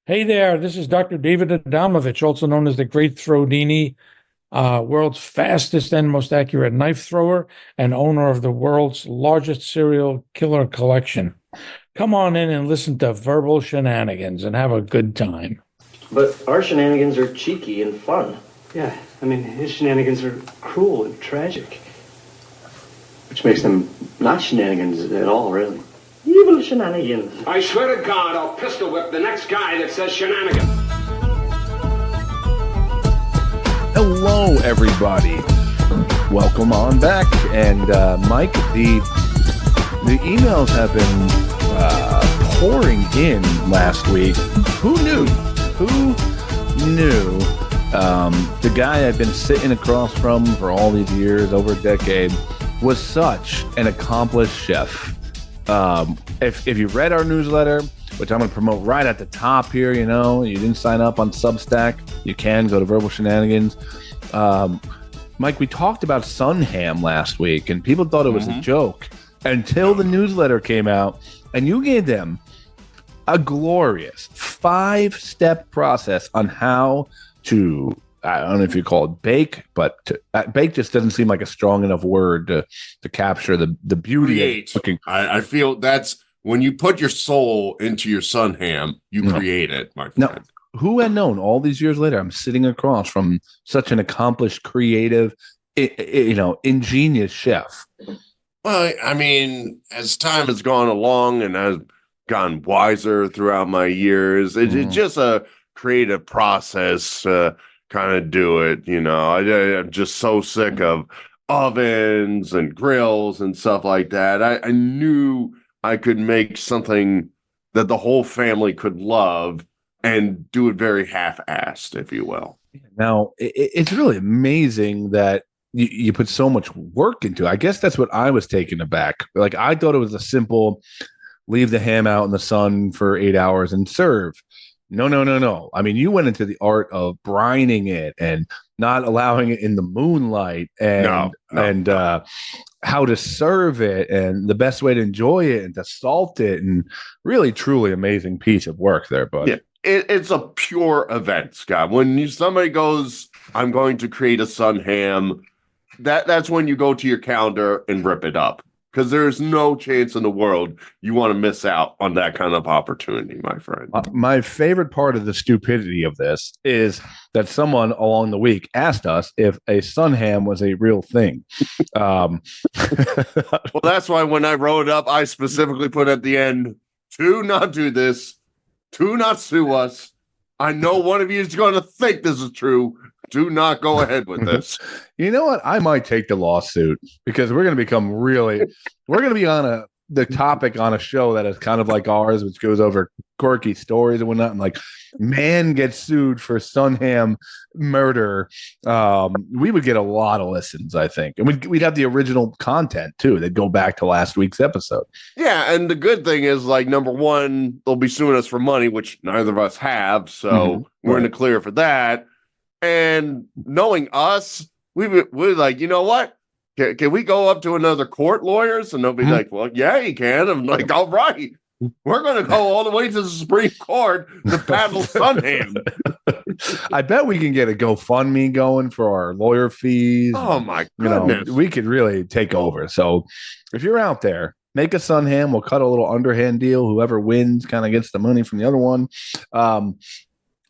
Hey there, this is Dr. David Adamovich, also known as the Great Throwdini, world's fastest and most accurate knife thrower and owner of the world's largest serial killer collection. Come on in and listen to verbal shenanigans and have a good time. But our shenanigans are cheeky and fun. Yeah, I mean, his shenanigans are cruel and tragic. Which makes them not shenanigans at all, really. Evil shenanigans. I swear to God, I'll pistol whip the next guy that says shenanigans. Hello, everybody. Welcome on back. And Mike, the emails have been pouring in last week. Who knew? Who knew? The guy I've been sitting across from for all these years, over a decade, was such an accomplished chef. If you read our newsletter, which I'm going to promote right at the top here, you didn't sign up on Substack, you can go to Verbal Shenanigans. Mike, we talked about sun ham last week, and people thought it was a joke until the newsletter came out, and you gave them a glorious 5-step process on how to, I don't know if you call it bake, but bake just doesn't seem like a strong enough word to capture the beauty create. of cooking. I feel that's when you put your soul into your sun ham, you create it, my friend. Now, who had known all these years later, I'm sitting across from such an accomplished, creative, ingenious chef. Well, I mean, as time has gone along and I've gotten wiser throughout my years, it's just a creative process. Kind of do it, I'm just so sick of ovens and grills and stuff like that. I knew I could make something that the whole family could love and do it very half-assed, if you will. Now, it's really amazing that you put so much work into it. I guess that's what I was taken aback. Like, I thought it was a simple leave the ham out in the sun for 8 hours and serve. No. I mean, you went into the art of brining it and not allowing it in the moonlight and how to serve it and the best way to enjoy it and to salt it, and really, truly amazing piece of work there, bud. Yeah, it's a pure event, Scott. When somebody goes, I'm going to create a sun ham, that's when you go to your calendar and rip it up. Because there's no chance in the world you want to miss out on that kind of opportunity, my friend. My favorite part of the stupidity of this is that someone along the week asked us if a sun ham was a real thing. Well, that's why when I wrote it up, I specifically put at the end, "Do not do this. Do not sue us. I know one of you is going to think this is true. Do not go ahead with this." You know what? I might take the lawsuit because we're going to become we're going to be on the topic on a show that is kind of like ours, which goes over quirky stories and whatnot. And like, man gets sued for sun ham murder. We would get a lot of listens, I think. And we'd have the original content too. They'd go back to last week's episode. Yeah. And the good thing is, like, number one, they'll be suing us for money, which neither of us have. So we're in the clear for that. And knowing us, we're like, you know what? Can we go up to another court, lawyers? And they'll be like, well, yeah, you can. I'm like, all right. We're going to go all the way to the Supreme Court to battle Sunham. I bet we can get a GoFundMe going for our lawyer fees. Oh, my goodness. We could really take over. So if you're out there, make a Sunham. We'll cut a little underhand deal. Whoever wins kind of gets the money from the other one.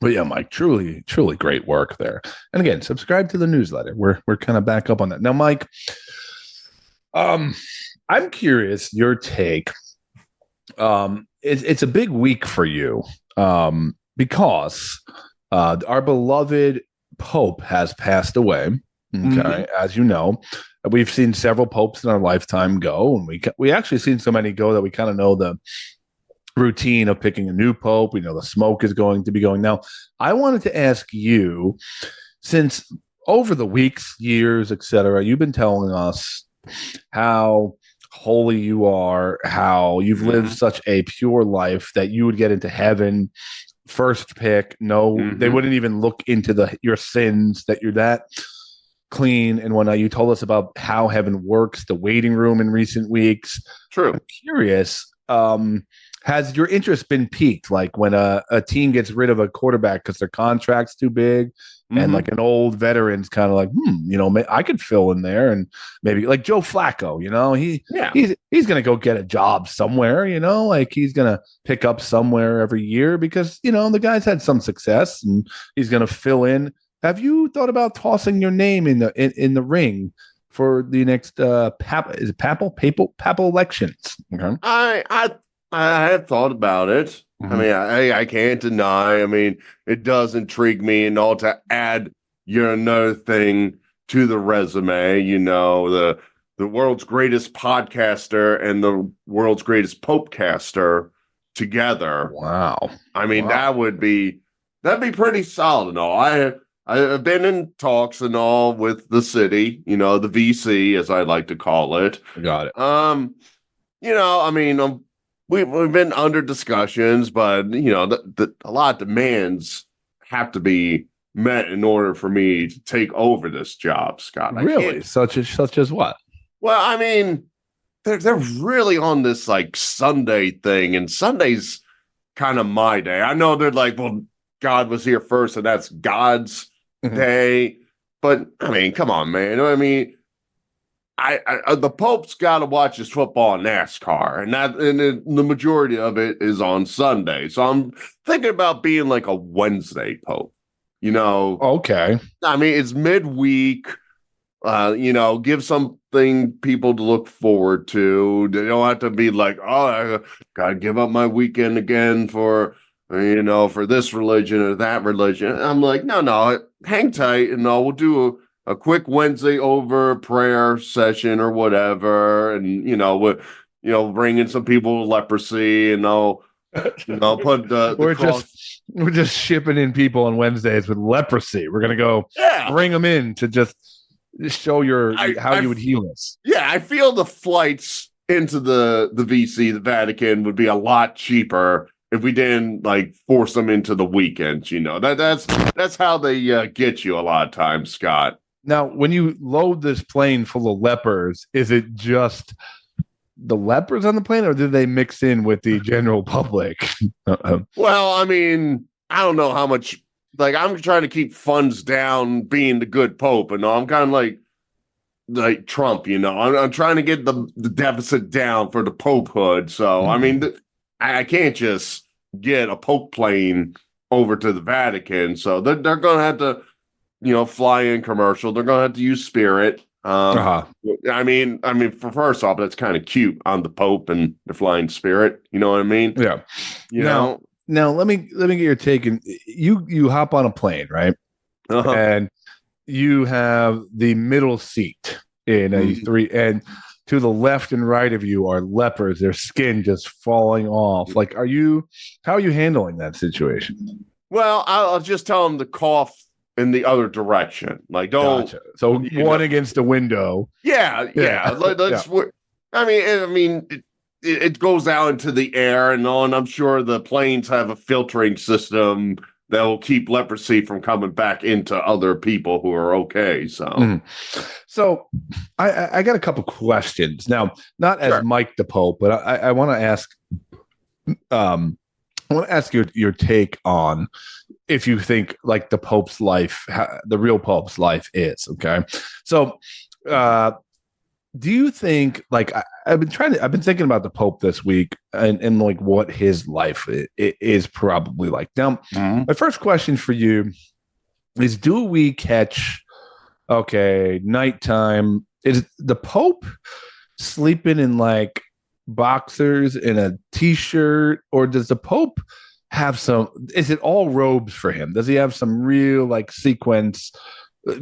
But yeah, Mike, truly, truly great work there. And again, subscribe to the newsletter. We're kind of back up on that. Now, Mike, I'm curious your take. It's a big week for you because our beloved Pope has passed away. Okay, as you know, we've seen several popes in our lifetime go, and we actually seen so many go that we kind of know the routine of picking a new pope. We know the smoke is going to be going. Now, I wanted to ask you, since over the weeks, years, etc., you've been telling us how holy you are, how you've lived such a pure life that you would get into heaven first pick. No, they wouldn't even look into your sins, that you're that clean and whatnot. You told us about how heaven works, the waiting room in recent weeks. True. I'm curious, Has your interest been piqued? Like when a team gets rid of a quarterback because their contract's too big, and like an old veteran's kind of like, I could fill in there, and maybe like Joe Flacco, he's gonna go get a job somewhere, like he's gonna pick up somewhere every year because the guy's had some success and he's gonna fill in. Have you thought about tossing your name in the ring for the next papal elections? Okay. I have thought about it. I mean, I can't deny. I mean, it does intrigue me and all to add another thing to the resume. The world's greatest podcaster and the world's greatest popecaster together. Wow. I mean, that'd be pretty solid and all. I've been in talks and all with the city, the VC, as I like to call it. Got it. I mean, we've been under discussions, but a lot of demands have to be met in order for me to take over this job, Scott. Really? Such as what? Well, I mean, they're really on this like Sunday thing, and Sunday's kind of my day. I know they're like, well, God was here first, and that's God's day. But I mean, come on, man. I mean, the Pope's got to watch his football and NASCAR, and the majority of it is on Sunday. So I'm thinking about being like a Wednesday Pope. Okay. I mean, it's midweek. Give something people to look forward to. They don't have to be like, oh, I gotta give up my weekend again for this religion or that religion. And I'm like, no, hang tight, and we'll do a quick Wednesday over prayer session or whatever, and bring in some people with leprosy, and I'll put we're just shipping in people on Wednesdays with leprosy. We're gonna go bring them in to just show how you would heal us. Yeah, I feel the flights into the VC, the Vatican, would be a lot cheaper if we didn't like force them into the weekends. That's how they get you a lot of times, Scott. Now, when you load this plane full of lepers, is it just the lepers on the plane, or did they mix in with the general public? Well, I mean, I don't know how much. Like, I'm trying to keep funds down, being the good Pope, and I'm kind of like Trump. I'm trying to get the deficit down for the Popehood. So, I mean, I can't just get a Pope plane over to the Vatican. So they're going to have to, fly in commercial. They're going to have to use Spirit. I mean, for first off, that's kind of cute on the Pope and the flying Spirit. You know what I mean? Yeah. Now let me get your take. And you hop on a plane, right? And you have the middle seat in a three, and to the left and right of you are lepers. Their skin just falling off. Like, how are you handling that situation? Well, I'll just tell them to cough in the other direction. Like, don't. Gotcha. So one against the window. Yeah. Let's. I mean, it goes out into the air and on. I'm sure the planes have a filtering system that will keep leprosy from coming back into other people who are okay. So, so I got a couple questions now. Not as Mike the Pope, but I want to ask. I want to ask your take on if you think like the Pope's life, the real Pope's life is okay. So, do you think like I've been thinking about the Pope this week and like what his life is probably like. Now, my first question for you is: do we catch nighttime? Is the Pope sleeping in like boxers and a t-shirt, or does the Pope have is it all robes for him? Does he have some real like sequence,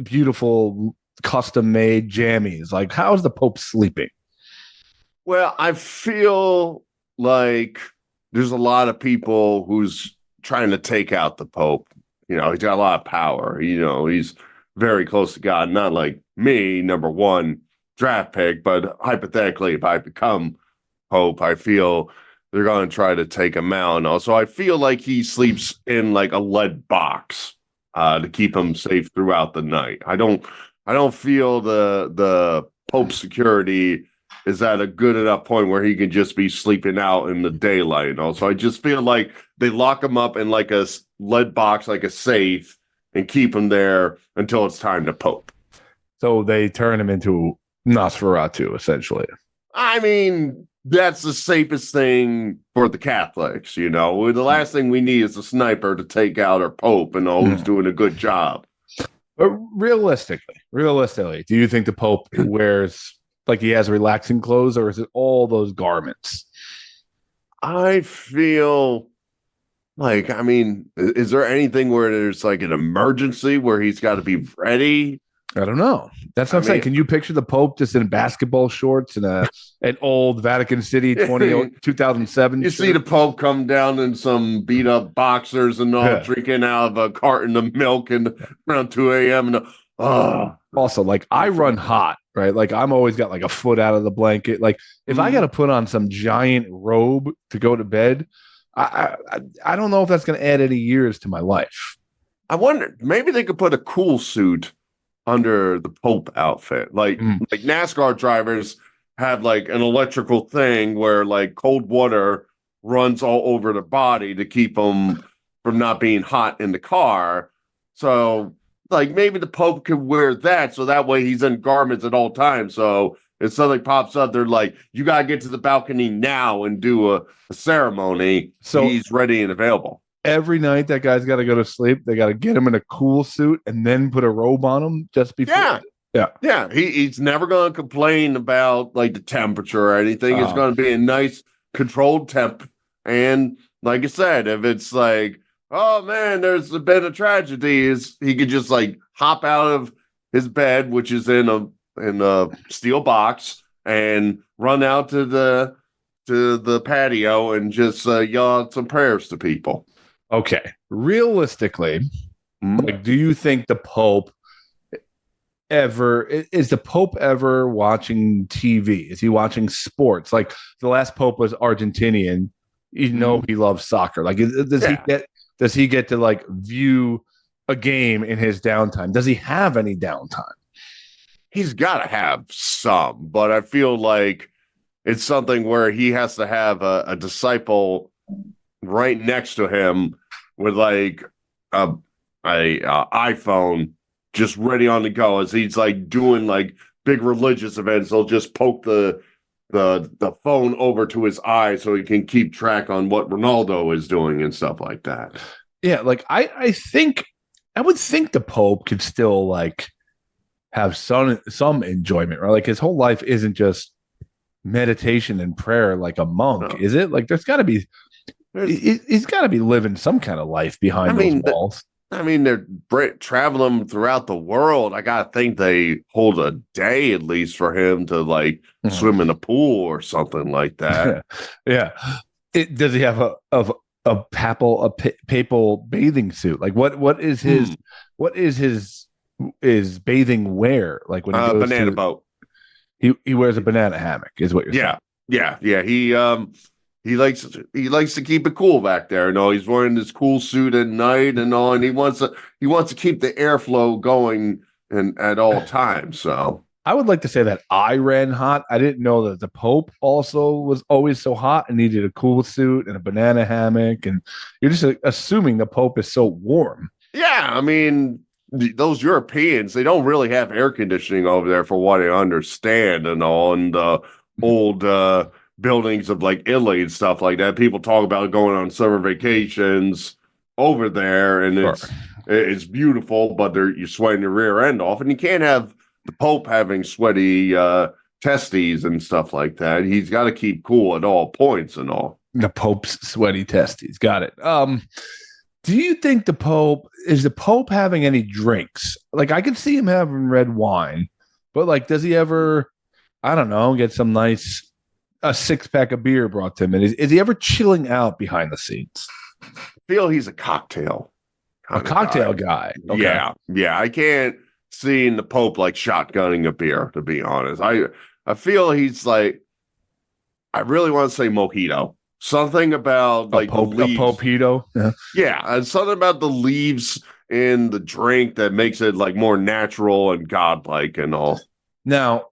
beautiful custom made jammies? Like, how is the Pope sleeping? Well, I feel like there's a lot of people who's trying to take out the Pope. He's got a lot of power. He's very close to God. Not like me, number one draft pick, but hypothetically, if I become Pope, I feel they're going to try to take him out. And also, I feel like he sleeps in like a lead box to keep him safe throughout the night. I don't feel the Pope's security is at a good enough point where he can just be sleeping out in the daylight. And also, I just feel like they lock him up in like a lead box, like a safe, and keep him there until it's time to pope. So they turn him into Nosferatu, essentially. I mean, that's the safest thing for the Catholics, you know. The last thing we need is a sniper to take out our Pope and who's doing a good job. But realistically, do you think the Pope wears, like, he has relaxing clothes, or is it all those garments? I feel like, I mean, is there anything where there's like an emergency where he's got to be ready? I don't know. That's what I'm saying. Can you picture the Pope just in basketball shorts and an old Vatican City 2007? You shirt? see the Pope come down in some beat up boxers and all, drinking out of a carton of milk and around 2 a.m. And also, like, I run hot, right? Like, I'm always got like a foot out of the blanket. Like, if I got to put on some giant robe to go to bed, I don't know if that's going to add any years to my life. I wonder, maybe they could put a cool suit under the Pope outfit. Like NASCAR drivers have like an electrical thing where like cold water runs all over the body to keep them from not being hot in the car. So like maybe the Pope could wear that, so that way he's in garments at all times. So if something pops up, they're like, you got to get to the balcony now and do a ceremony. So he's ready and available. Every night that guy's got to go to sleep. They got to get him in a cool suit and then put a robe on him just before. Yeah. He's never going to complain about like the temperature or anything. It's going to be a nice controlled temp. And like I said, if it's like, oh man, there's been a tragedy, he could just like hop out of his bed, which is in a steel box, and run out to the patio and just yell out some prayers to people. Okay. Realistically, like, do you think the Pope is the Pope ever watching TV? Is he watching sports? Like, the last Pope was Argentinian. You know, he loves soccer. Like, does he get to like view a game in his downtime? Does he have any downtime? He's got to have some, but I feel like it's something where he has to have a disciple right next to him with like a iPhone just ready on the go as he's like doing like big religious events. They'll just poke the phone over to his eye so he can keep track on what Ronaldo is doing and stuff like that. Yeah, like I would think the Pope could still like have some enjoyment, right? Like, his whole life isn't just meditation and prayer like a monk, is it? Like, there's got to be. He's got to be living some kind of life behind those walls. They're traveling throughout the world. I got to think they hold a day at least for him to like swim in a pool or something like that. Yeah. Does he have a papal bathing suit? Like, what is his bathing wear? Like, when he goes banana boat. He wears a banana hammock, is what you're saying. Yeah. He likes to keep it cool back there. You know, he's wearing this cool suit at night and all, and he wants to keep the airflow going and at all times. So I would like to say that I ran hot. I didn't know that the Pope also was always so hot and needed a cool suit and a banana hammock. And you're just assuming the Pope is so warm. Yeah, I mean, those Europeans, they don't really have air conditioning over there, for what I understand, and all. And the old buildings of like Italy and stuff like that. People talk about going on summer vacations over there, and it's beautiful, but you're sweating your rear end off, and you can't have the Pope having sweaty testes and stuff like that. He's got to keep cool at all points and all. The Pope's sweaty testes. Got it. Do you think the Pope having any drinks? Like, I could see him having red wine, but like, does he ever, I don't know, get some nice a 6-pack of beer brought to him? And is he ever chilling out behind the scenes? I feel he's a cocktail guy. Okay. Yeah. I can't see the Pope like shotgunning a beer, to be honest. I feel he's like, I really want to say mojito. Something about like a Popito. Yeah, and something about the leaves in the drink that makes it like more natural and godlike and all. Now,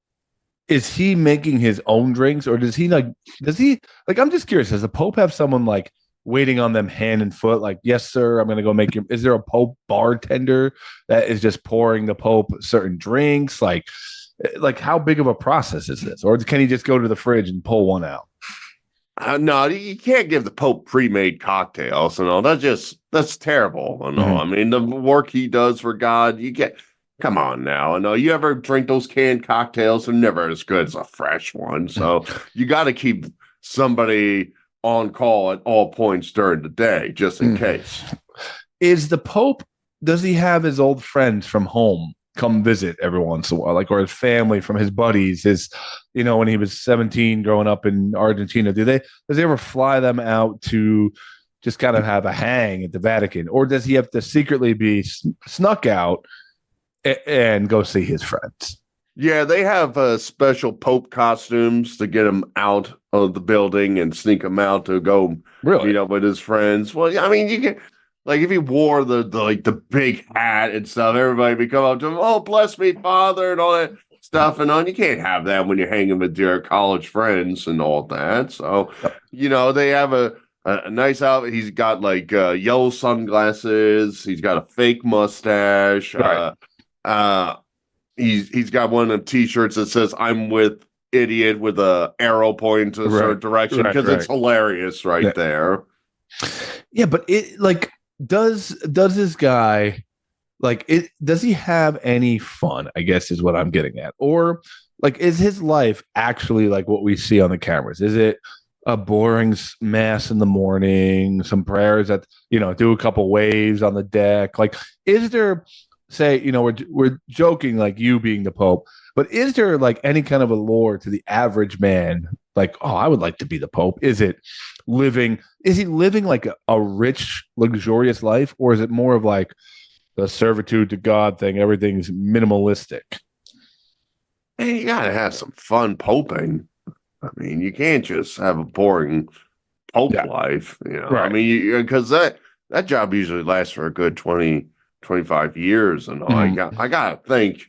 is he making his own drinks, or does he I'm just curious, does the Pope have someone like waiting on them hand and foot, like, yes, sir, I'm going to go make you, is there a Pope bartender that is just pouring the Pope certain drinks? Like how big of a process is this? Or can he just go to the fridge and pull one out? No, you can't give the Pope pre-made cocktails and all. That's terrible. I know. Mhm. I mean, the work he does for God, come on now. I know you ever drink those canned cocktails, they're never as good as a fresh one. So you got to keep somebody on call at all points during the day, just in case. Is the Pope, does he have his old friends from home come visit every once in a while, like, or his family from his buddies, when he was 17 growing up in Argentina? Does he ever fly them out to just kind of have a hang at the Vatican, or does he have to secretly be snuck out and go see his friends? Yeah, they have special Pope costumes to get him out of the building and sneak him out to go meet up with his friends. Well, I mean, you can, like, if he wore the big hat and stuff, everybody would come up to him, oh, bless me, Father, and all that stuff. And you can't have that when you're hanging with your college friends and all that. So, they have a nice outfit. He's got like yellow sunglasses. He's got a fake mustache. Right. He's got one of them T-shirts that says "I'm with idiot" with a arrow pointing to a certain direction because it's hilarious there. Yeah, but does this guy does he have any fun? I guess is what I'm getting at. Or is his life actually like what we see on the cameras? Is it a boring mass in the morning, some prayers that do a couple waves on the deck? Is there? Say, we're joking, like you being the Pope, but is there any kind of allure to the average man? Like, oh, I would like to be the Pope. Is he living like a rich, luxurious life, or is it more of like the servitude to God thing? Everything's minimalistic. Hey, you gotta have some fun poping. I mean, you can't just have a boring Pope life, Right. I mean, because that job usually lasts for a good 25 years and all. Mm-hmm. I gotta think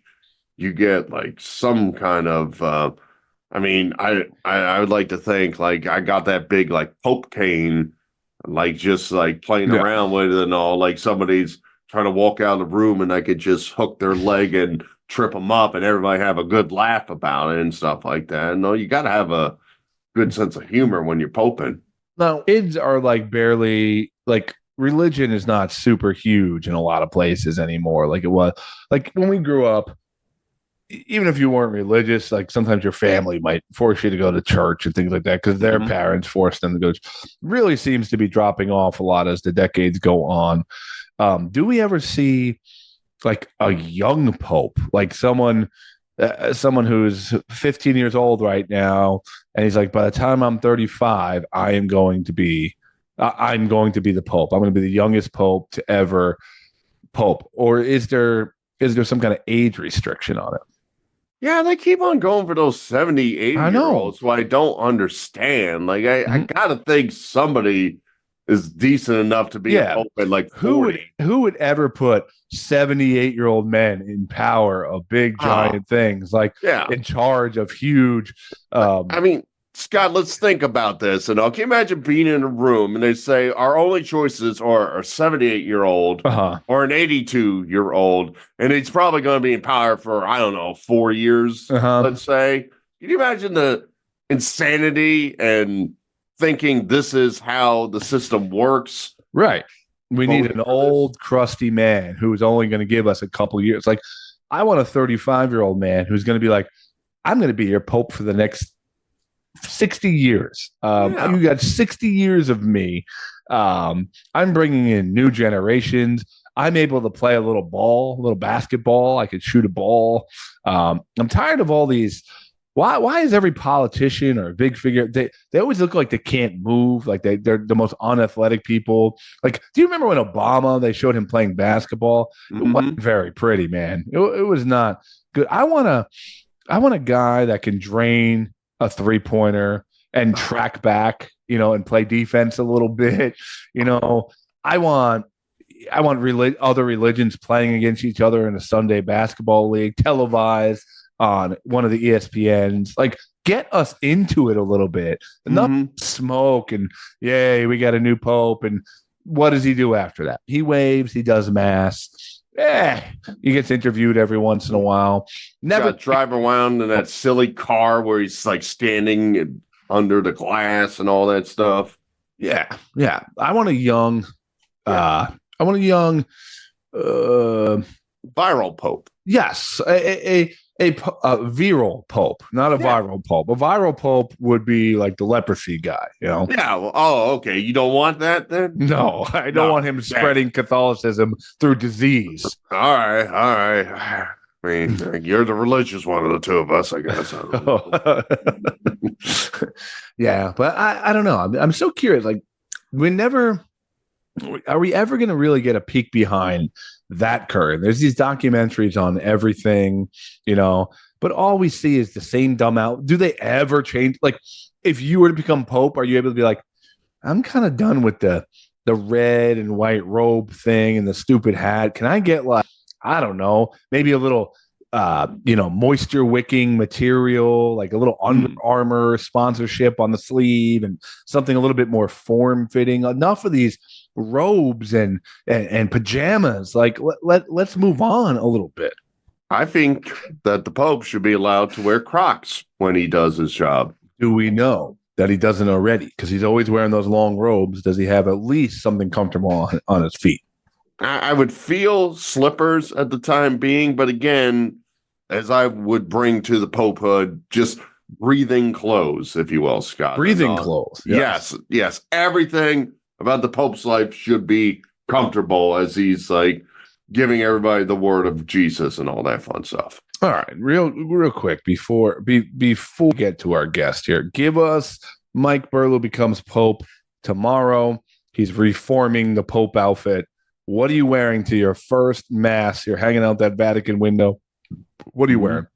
you get some kind of I would like to think I got that big Pope cane, just playing around with it and all, somebody's trying to walk out of the room and I could just hook their leg and trip them up and everybody have a good laugh about it and stuff like that. No, you gotta have a good sense of humor when you're poping. Now, kids are barely religion is not super huge in a lot of places anymore. Like it was when we grew up, even if you weren't religious, sometimes your family might force you to go to church and things like that because their parents forced them to go. Really seems to be dropping off a lot as the decades go on. Do we ever see a young Pope, someone who's 15 years old right now, and he's by the time I'm 35, I'm going to be the Pope. I'm going to be the youngest Pope to ever Pope. Or is there some kind of age restriction on it? Yeah, they keep on going for those 70, 80-year-olds who I don't understand. I gotta think somebody is decent enough to be a Pope at 40. Who would ever put 78-year-old men in power of big giant things, in charge of huge I mean, Scott, let's think about this. And can you imagine being in a room and they say our only choices are a 78-year-old or an 82-year-old, and he's probably going to be in power for, 4 years, let's say. Can you imagine the insanity and thinking this is how the system works? Right. We need an old, crusty man who's only going to give us a couple years. I want a 35-year-old man who's going to be I'm going to be your Pope for the next 60 years. You got 60 years of me. I'm bringing in new generations. I'm able to play a little basketball. I could shoot a ball. I'm tired of all these. Why is every politician or a big figure, they always look like they can't move, they're the most unathletic people? Do you remember when Obama, they showed him playing basketball? It wasn't very pretty, man. It was not good. I want a guy that can drain a three-pointer and track back, and play defense a little bit. I want other religions playing against each other in a Sunday basketball league, televised. on one of the ESPNs. Like, get us into it a little bit. Enough smoke and yay, we got a new pope. And what does he do after that? He waves, he does mass. He gets interviewed every once in a while. Never drive around in that silly car where he's like standing under the glass and all that stuff. Yeah. I want a young viral pope. Yes, a viral pope, not a viral pope. A viral pope would be like the leprosy guy, you know? Yeah. Well, okay. You don't want that then? No, I don't want him spreading Catholicism through disease. All right. I mean, you're the religious one of the two of us, I guess. Yeah, but I don't know. I'm so curious. Like, are we ever going to really get a peek behind that curtain? There's these documentaries on everything, you know, but all we see is the same dumb out. Do they ever change? Like, if you were to become pope, are you able to be like, I'm kind of done with the red and white robe thing and the stupid hat. Can I get, like, I don't know, maybe a little moisture wicking material, like a little Under Armour sponsorship on the sleeve and something a little bit more form fitting? Enough of these robes and pajamas. Like, let's move on a little bit. I think that the Pope should be allowed to wear Crocs when he does his job. Do we know that he doesn't already? Because he's always wearing those long robes. Does he have at least something comfortable on his feet? I would feel slippers at the time being, but again, as I would bring to the popehood, just breathing clothes, if you will, Scott. Breathing clothes. Yes. Everything about the Pope's life should be comfortable as he's like giving everybody the word of Jesus and all that fun stuff. All right, real quick before we get to our guest here, give us Mike Burlew becomes Pope tomorrow. He's reforming the Pope outfit. What are you wearing to your first mass? You're hanging out that Vatican window. What are you wearing?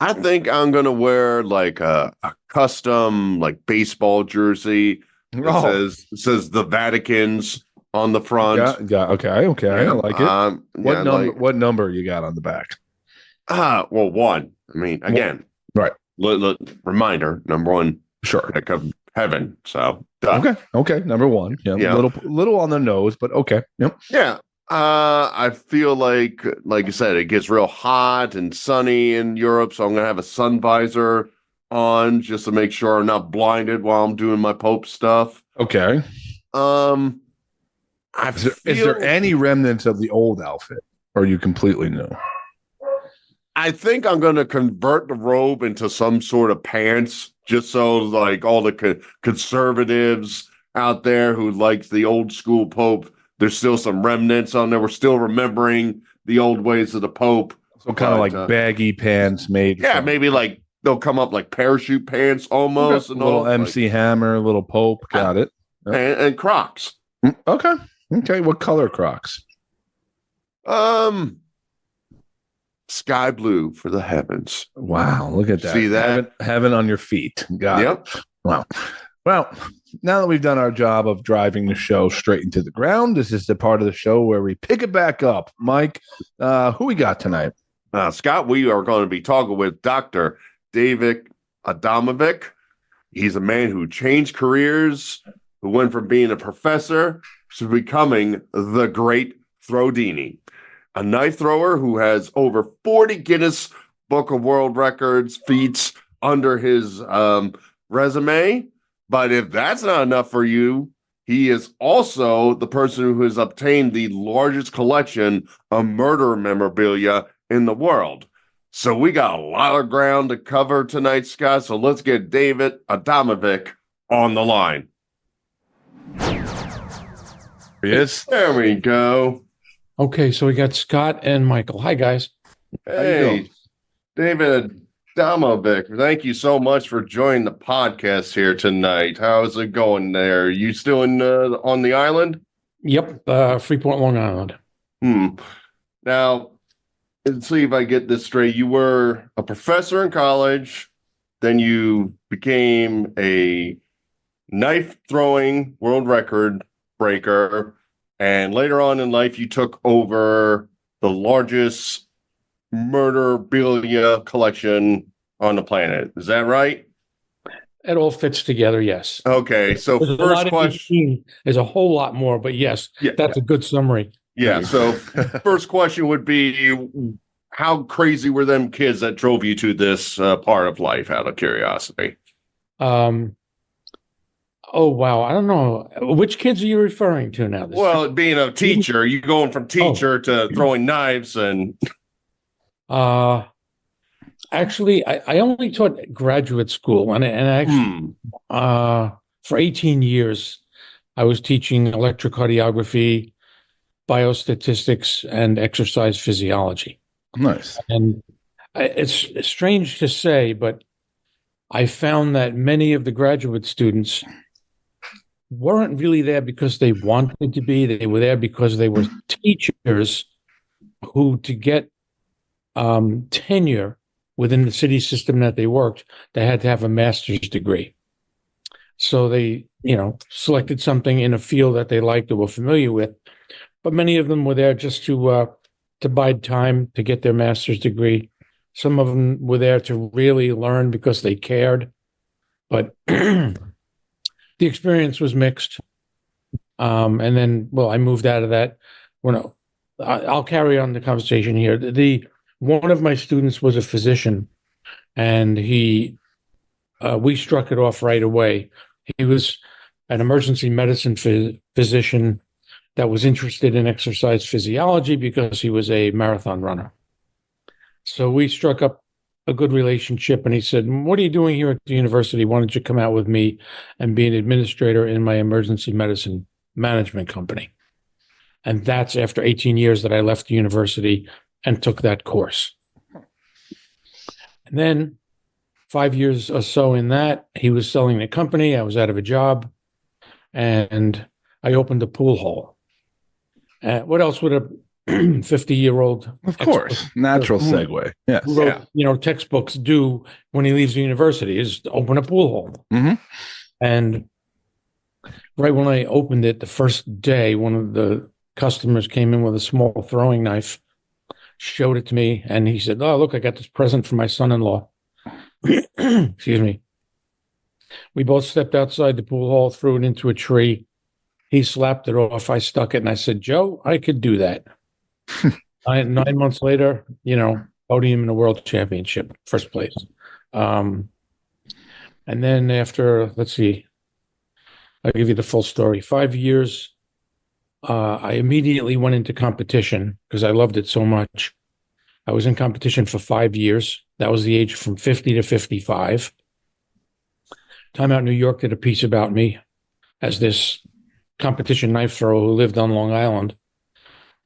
I think I'm gonna wear like a custom like baseball jersey. It says the Vatican's on the front. Okay. I like it. What number you got on the back? Well, 1. I mean, again, right. Reminder, number 1. Sure. Like of heaven. So okay. Number 1. Yeah. Little on the nose, but okay. Yep. Yeah. I feel like you said, it gets real hot and sunny in Europe, so I'm gonna have a sun visor on just to make sure I'm not blinded while I'm doing my Pope stuff. Okay. Is there any remnants of the old outfit, or are you completely new? I think I'm going to convert the robe into some sort of pants, just so like all the conservatives out there who likes the old school Pope, there's still some remnants on there. We're still remembering the old ways of the Pope. So kind of like baggy pants made. Yeah, maybe like they'll come up like parachute pants almost. And a little MC Hammer, a little Pope. Got it. Yep. And Crocs. Okay. What color Crocs? Sky blue for the heavens. Wow, look at that. See that? Heaven on your feet. Got it. Wow. Well, now that we've done our job of driving the show straight into the ground, this is the part of the show where we pick it back up. Mike, who we got tonight? Scott, we are going to be talking with Dr. David Adamovich. He's a man who changed careers, who went from being a professor to becoming the Great Throwdini, a knife thrower who has over 40 Guinness Book of World Records feats under his resume. But if that's not enough for you, he is also the person who has obtained the largest collection of murder memorabilia in the world. So we got a lot of ground to cover tonight, Scott. So let's get David Adamovich on the line. Yes. There we go. Okay, so we got Scott and Michael. Hi, guys. Hey, David Adamovich, thank you so much for joining the podcast here tonight. How's it going there? You still on the island? Yep, Freeport, Long Island. Now, let's see if I get this straight. You were a professor in college, then you became a knife throwing world record breaker, and later on in life, you took over the largest memorabilia collection on the planet. Is that right? It all fits together, yes. Okay, so There's a first lot in question. between. There's a whole lot more, but yes, Yeah. that's a good summary. Yeah, so first question would be, how crazy were them kids that drove you to this part of life, out of curiosity? Oh, wow. I don't know. Which kids are you referring to now? Well, being a teacher, you going from teacher to throwing knives and... Actually, I only taught graduate school, and actually, for 18 years, I was teaching electrocardiography, biostatistics, and exercise physiology. Nice. And it's strange to say, but I found that many of the graduate students weren't really there because they wanted to be. They were there because they were teachers who, to get tenure within the city system that they worked, they had to have a master's degree. So they, selected something in a field that they liked or were familiar with. But many of them were there just to bide time to get their master's degree. Some of them were there to really learn because they cared. But the experience was mixed. And then, I moved out of that. I'll carry on the conversation here. One of my students was a physician, and we struck it off right away. He was an emergency medicine physician that was interested in exercise physiology because he was a marathon runner. So we struck up a good relationship, and he said, "What are you doing here at the university? Why don't you come out with me and be an administrator in my emergency medicine management company?" And that's after 18 years that I left the university and took that course. And then 5 years or so in that, he was selling the company. I was out of a job, and I opened a pool hall. What else would a 50-year-old, of course, natural segue, yes, who wrote, textbooks do when he leaves the university is to open a pool hall. Mm-hmm. And right when I opened it, the first day, one of the customers came in with a small throwing knife, showed it to me, and he said, "Oh, look, I got this present for my son-in-law." Excuse me. We both stepped outside the pool hall, threw it into a tree. He slapped it off. I stuck it, and I said, "Joe, I could do that." 9 months later, podium in the world championship, first place. And then after, let's see, I'll give you the full story. 5 years, I immediately went into competition because I loved it so much. I was in competition for 5 years. That was the age from 50 to 55. Time Out New York did a piece about me as this competition knife thrower who lived on Long Island.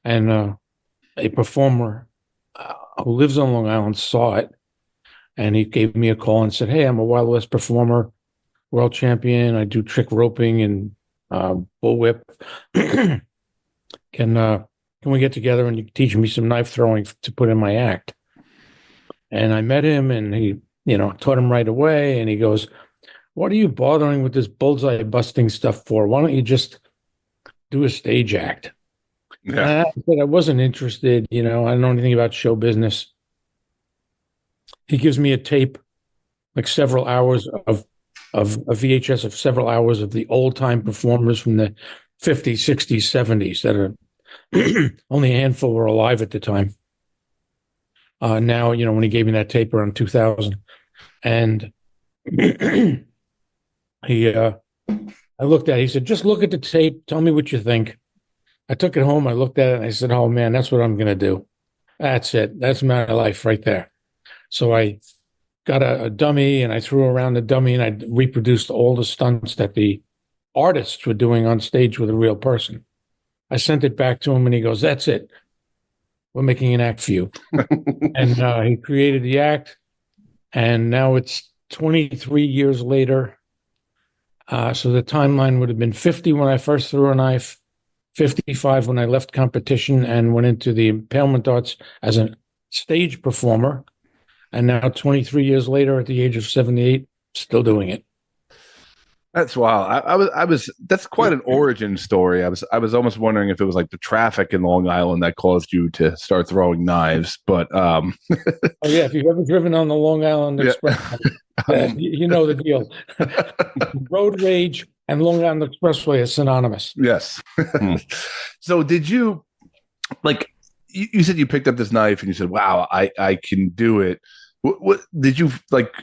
And a performer who lives on Long Island saw it, and he gave me a call and said, "Hey, I'm a Wild West performer, world champion. I do trick roping and bullwhip. Can we get together and you teach me some knife throwing to put in my act?" And I met him, and he, taught him right away. And he goes, "What are you bothering with this bullseye busting stuff for? Why don't you just do a stage act?" Yeah. I said I wasn't interested. I don't know anything about show business. He gives me a tape, like several hours of a VHS of several hours of the old time performers from the 50s, 60s, 70s that are only a handful were alive at the time. Now, when he gave me that tape around 2000, and I looked at it, he said, "Just look at the tape. Tell me what you think." I took it home. I looked at it, and I said, "Oh man, that's what I'm going to do. That's it. That's my life right there." So I got a dummy, and I threw around the dummy, and I reproduced all the stunts that the artists were doing on stage with a real person. I sent it back to him, and he goes, "That's it. We're making an act for you." And he created the act, and now it's 23 years later. So the timeline would have been 50 when I first threw a knife, 55 when I left competition and went into the impalement arts as a stage performer, and now 23 years later, at the age of 78, still doing it. That's wild. I was. That's quite an origin story. I was almost wondering if it was like the traffic in Long Island that caused you to start throwing knives. But Oh yeah, if you've ever driven on the Long Island Yeah. Express, you know the deal. Road rage and Long Island Expressway is synonymous. yes. So did you like? You said you picked up this knife and you said, "Wow, I can do it." What did you like?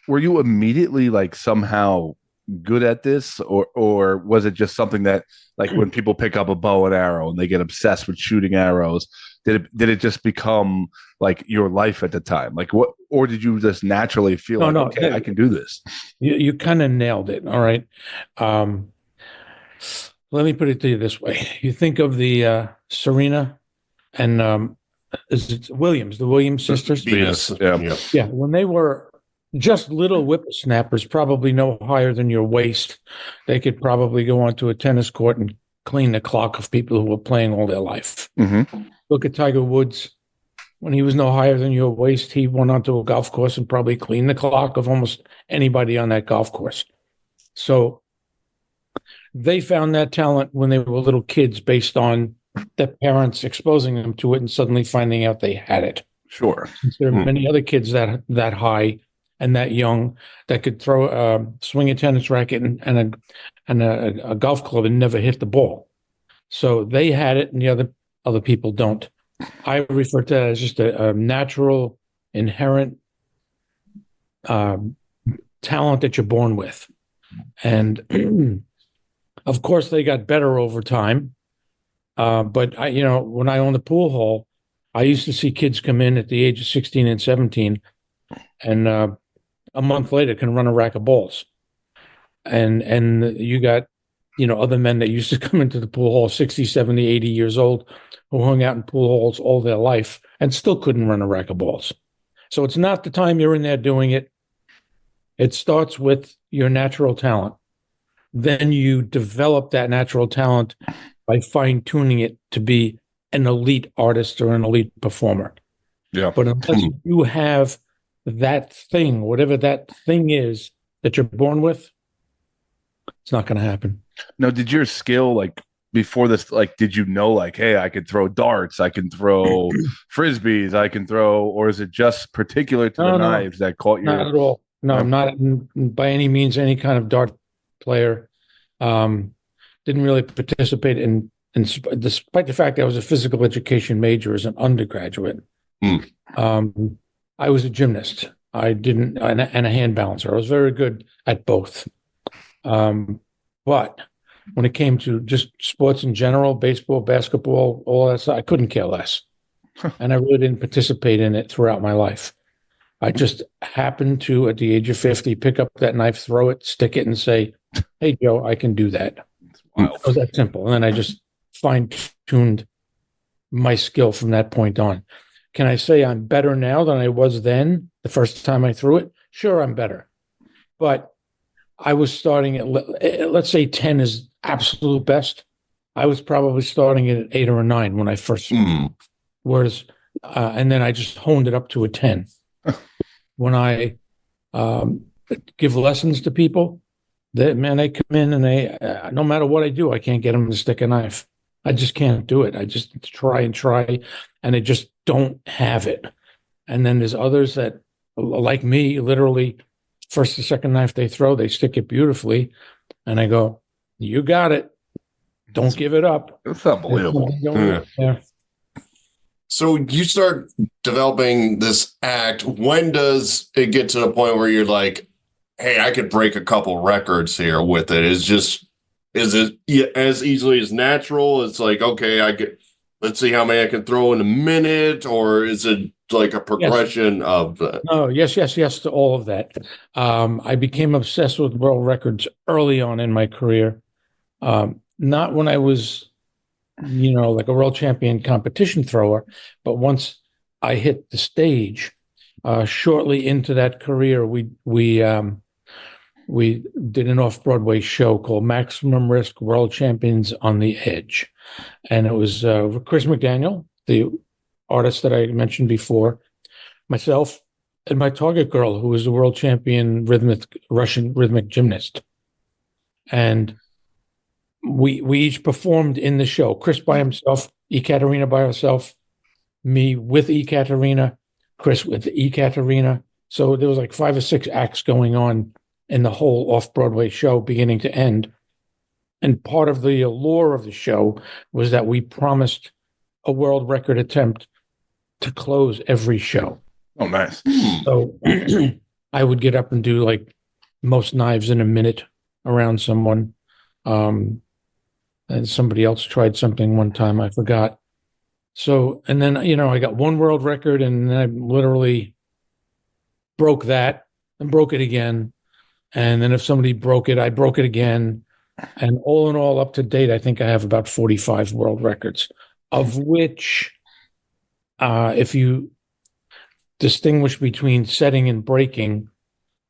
Were you immediately like somehow good at this, or was it just something that, like, when people pick up a bow and arrow and they get obsessed with shooting arrows, did it just become like your life at the time? Like, what, or did you just naturally feel okay, I can do this? You kind of nailed it. All right. Let me put it to you this way. You think of the Serena and is it Williams, the Williams sisters? Venus. Yeah. Yeah, when they were just little whippersnappers, probably no higher than your waist, they could probably go onto a tennis court and clean the clock of people who were playing all their life. Mm-hmm. Look at Tiger Woods. When he was no higher than your waist, he went onto a golf course and probably cleaned the clock of almost anybody on that golf course. So they found that talent when they were little kids based on their parents exposing them to it and suddenly finding out they had it. Sure. There are many other kids that high and that young that could swing a tennis racket and a golf club and never hit the ball. So they had it, and the other people don't. I refer to that as just a natural, inherent talent that you're born with, and of course they got better over time. But when I owned a pool hall, I used to see kids come in at the age of 16 and 17, and a month later can run a rack of balls. And you got, other men that used to come into the pool hall 60, 70, 80 years old who hung out in pool halls all their life and still couldn't run a rack of balls. So it's not the time you're in there doing it. It starts with your natural talent. Then you develop that natural talent by fine-tuning it to be an elite artist or an elite performer. Yeah. But unless you have that thing, whatever that thing is that you're born with, it's not going to happen. Now, did your skill, like, before this, like, did you know, like, hey, I could throw darts, I can throw frisbees, I can throw, or is it just particular to the knives that caught your... Not at all. No, I'm not by any means any kind of dart player. Didn't really participate in despite the fact that I was a physical education major as an undergraduate. I was a gymnast. I didn't, and a hand balancer. I was very good at both. But when it came to just sports in general, baseball, basketball, all that stuff, I couldn't care less. And I really didn't participate in it throughout my life. I just happened to, at the age of 50, pick up that knife, throw it, stick it, and say, hey, Joe, I can do that. It was that simple. And then I just fine-tuned my skill from that point on. Can I say I'm better now than I was then, the first time I threw it? Sure, I'm better. But I was starting at, let's say 10 is absolute best. I was probably starting at 8 or a 9 when I first whereas, and then I just honed it up to a 10. When I give lessons to people, they come in and they, no matter what I do, I can't get them to stick a knife. I just can't do it. I just try, and they just don't have it. And then there's others that, like me, literally, first or second knife they throw, they stick it beautifully. And I go, you got it. Don't give it up. It's unbelievable. Yeah. So you start developing this act. When does it get to the point where you're like, hey, I could break a couple records here with it? Is it as easily as natural? It's like, okay, let's see how many I can throw in a minute, or is it like a progression of that? Oh, yes to all of that. I became obsessed with world records early on in my career. Not when I was, like a world champion competition thrower, but once I hit the stage, shortly into that career, we did an off-Broadway show called Maximum Risk World Champions on the Edge. And it was Chris McDaniel, the artist that I mentioned before, myself, and my target girl, who was the world champion Russian rhythmic gymnast. and we each performed in the show. Chris by himself, Ekaterina by herself, me with Ekaterina, Chris with Ekaterina. So there was like 5 or 6 acts going on in the whole off-Broadway show, beginning to end. And part of the allure of the show was that we promised a world record attempt to close every show. Oh, nice. So I would get up and do like most knives in a minute around someone. And somebody else tried something one time, I forgot. So, and then, I got one world record, and then I literally broke that and broke it again. And then if somebody broke it, I broke it again. And all in all, up to date, I think I have about 45 world records, of which, if you distinguish between setting and breaking,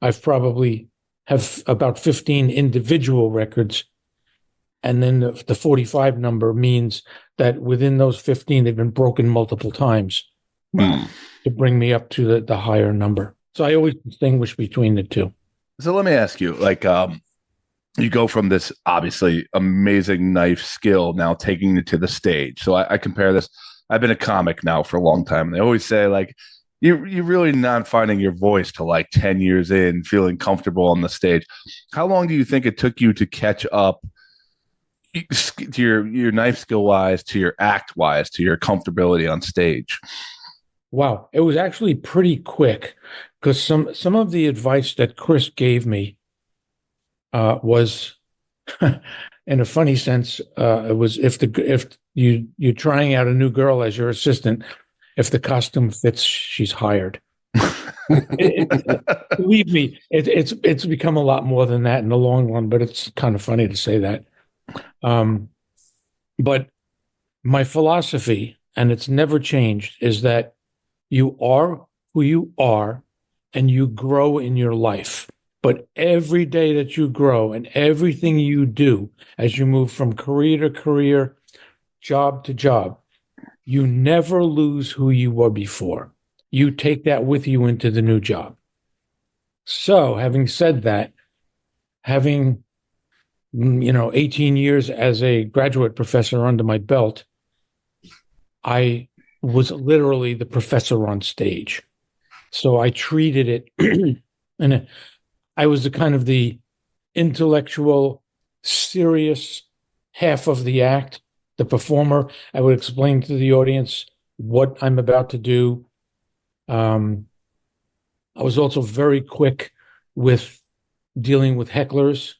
I've probably have about 15 individual records. And then the 45 number means that within those 15, they've been broken multiple times to bring me up to the higher number. So I always distinguish between the two. So let me ask you, like, you go from this obviously amazing knife skill now taking it to the stage. So I compare this. I've been a comic now for a long time. And they always say, like, you're really not finding your voice till like 10 years in, feeling comfortable on the stage. How long do you think it took you to catch up to your knife skill wise, to your act wise, to your comfortability on stage? Wow. It was actually pretty quick, because some of the advice that Chris gave me was, in a funny sense, it was if you're trying out a new girl as your assistant, if the costume fits, she's hired. Believe me, it's become a lot more than that in the long run, but it's kind of funny to say that. But my philosophy, and it's never changed, is that you are who you are and you grow in your life. But every day that you grow and everything you do as you move from career to career, job to job, you never lose who you were before. You take that with you into the new job. So, having said that, having 18 years as a graduate professor under my belt, I was literally the professor on stage. So I treated it, and I was the intellectual, serious half of the act, the performer. I would explain to the audience what I'm about to do. I was also very quick with dealing with hecklers.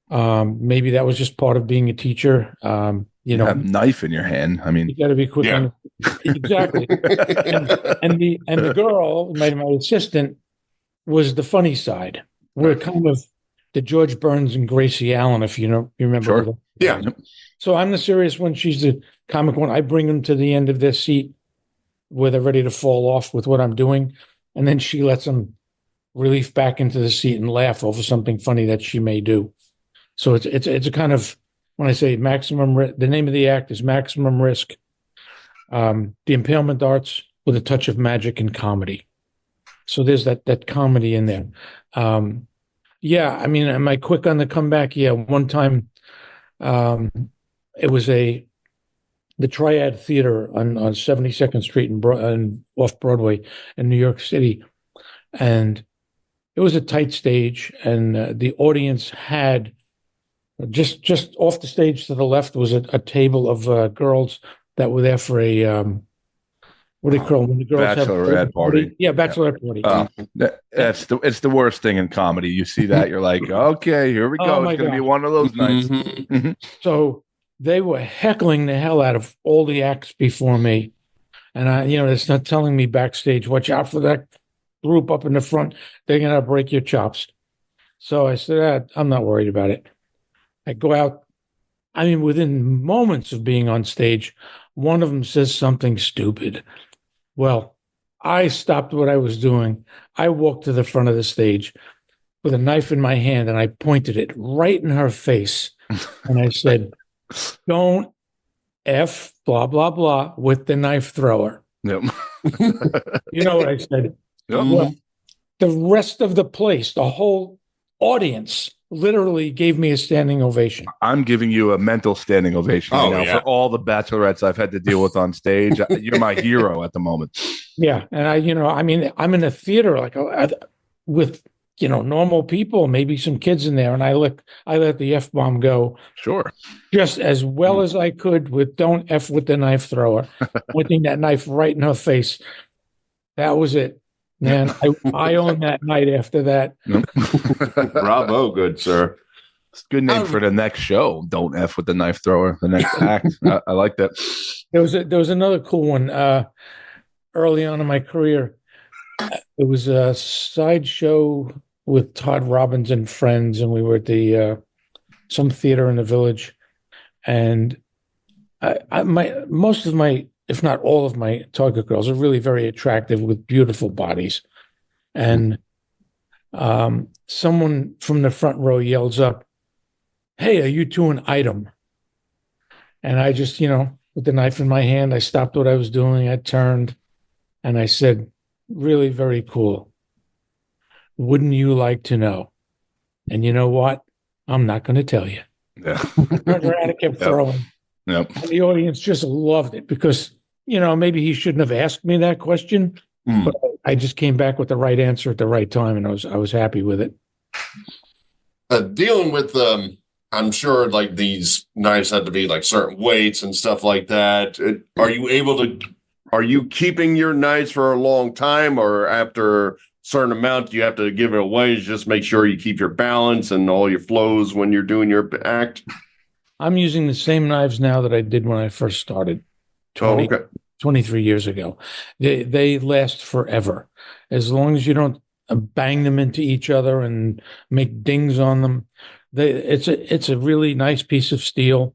Maybe that was just part of being a teacher. You have a knife in your hand. I mean, you got to be quick. Yeah. Exactly. and the girl, my assistant, was the funny side. We're kind of the George Burns and Gracie Allen, if you remember. Sure. Yeah. So I'm the serious one. She's the comic one. I bring them to the end of their seat where they're ready to fall off with what I'm doing, and then she lets them relief back into the seat and laugh over something funny that she may do. So it's a kind of, when I say maximum, the name of the act is Maximum Risk, the impalement arts with a touch of magic and comedy. So there's that comedy in there. Yeah, I mean, am I quick on the comeback? Yeah, one time, it was the Triad Theater on 72nd Street and off Broadway in New York City, and it was a tight stage, and the audience had just off the stage to the left was a table of girls that were there for a what do you call them? When the girls bachelorette party. Yeah, bachelorette party. It's the worst thing in comedy. You see that, you're like, okay, here we go. It's going to be one of those nights. Mm-hmm. So they were heckling the hell out of all the acts before me, and it's not telling me backstage, watch out for that group up in the front. They're going to break your chops. So I said, I'm not worried about it. I go out. I mean, within moments of being on stage, one of them says something stupid. Well, I stopped what I was doing. I walked to the front of the stage with a knife in my hand, and I pointed it right in her face. And I said, don't F blah, blah, blah with the knife thrower. Yep. You know what I said? Yep. Well, the rest of the place, the whole audience literally gave me a standing ovation. I'm giving you a mental standing ovation right now for all the bachelorettes I've had to deal with on stage. You're my hero at the moment. Yeah, and I mean, I'm in a theater with normal people, maybe some kids in there, and I let the F-bomb go. Sure. Just as well as I could with "Don't F with the knife thrower," pointing that knife right in her face. That was it, man. I owned that night after that. Bravo, good sir. It's a good name for the next show. Don't F with the knife thrower. The next act. I like that. There was another cool one early on in my career. It was a sideshow with Todd Robbins and friends, and we were at the some theater in the Village, and most of my, if not all of my target girls are really very attractive with beautiful bodies, and someone from the front row yells up, "Hey, are you two an item?" And I just, with the knife in my hand, I stopped what I was doing. I turned and I said, "Really very cool. Wouldn't you like to know?" And you know what? I'm not going to tell you. Yeah. Turned around and kept throwing. Yep. And the audience just loved it because, maybe he shouldn't have asked me that question, but I just came back with the right answer at the right time, and I was happy with it. Dealing with I'm sure like these knives had to be like certain weights and stuff like that. Are you keeping your knives for a long time, or after a certain amount you have to give it away? Just make sure you keep your balance and all your flows when you're doing your act. I'm using the same knives now that I did when I first started 23 years ago. They last forever. As long as you don't bang them into each other and make dings on them. It's a really nice piece of steel.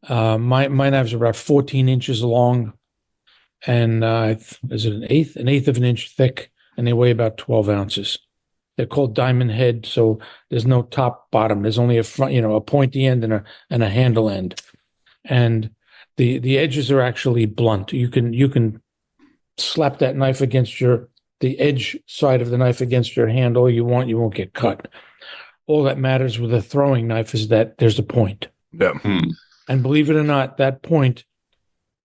My knives are about 14 inches long, and is it an eighth of an inch thick, and they weigh about 12 ounces. They're called diamond head, so there's no top bottom. There's only a front, a pointy end and a handle end, and the edges are actually blunt. You can slap that knife against the edge side of the knife against your handle. You won't get cut. All that matters with a throwing knife is that there's a point. Yeah. And believe it or not, that point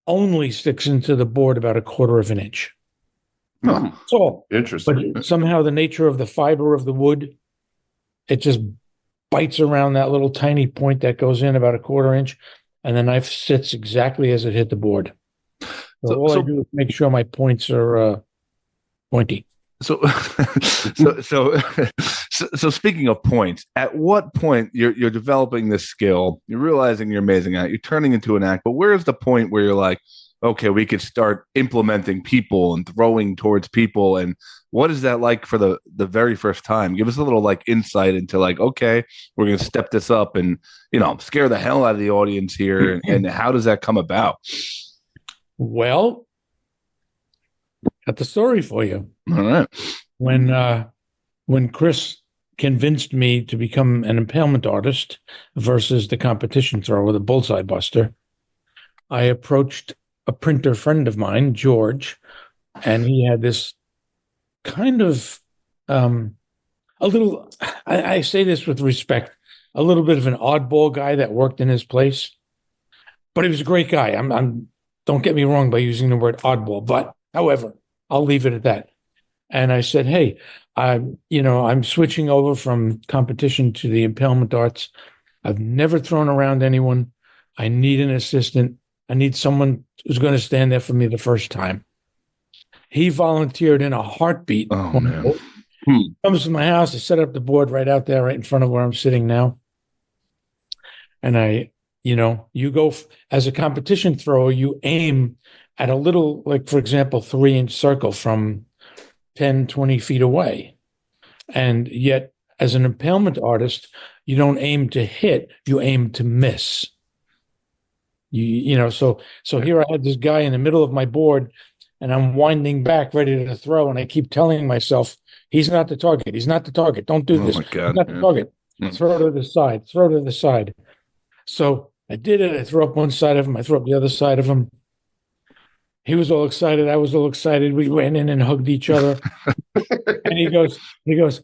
only sticks into the board about a quarter of an inch. That's all. Interesting. But somehow the nature of the fiber of the wood, it just bites around that little tiny point that goes in about a quarter inch, and the knife sits exactly as it hit the board. So I do is make sure my points are pointy. So speaking of points, at what point you're developing this skill, you're realizing you're amazing at it, you're turning into an act, but where is the point where you're like, okay, we could start implementing people and throwing towards people? And what is that like for the very first time? Give us a little like insight into like, okay, we're going to step this up and, scare the hell out of the audience here. And how does that come about? Well, got the story for you. All right. When Chris convinced me to become an impalement artist versus the competition thrower, the bullseye buster, I approached a printer friend of mine, George, and he had this kind of a little, I say this with respect, a little bit of an oddball guy that worked in his place, but he was a great guy. I'm don't get me wrong by using the word oddball, but however, I'll leave it at that. And I said, "Hey, I'm switching over from competition to the impalement arts. I've never thrown around anyone. I need an assistant. I need someone who's going to stand there for me the first time." He volunteered in a heartbeat. Oh, man. Comes to my house. I set up the board right out there, right in front of where I'm sitting now. And you go as a competition thrower, you aim at a little, like, for example, 3-inch circle from 10, 20 feet away. And yet, as an impalement artist, you don't aim to hit, you aim to miss. So here I had this guy in the middle of my board, and I'm winding back, ready to throw, and I keep telling myself, he's not the target. He's not the target. Don't do this. My God, he's not the target. Throw to the side. Throw to the side. So I did it. I threw up one side of him. I threw up the other side of him. He was all excited. I was all excited. We went in and hugged each other. And he goes,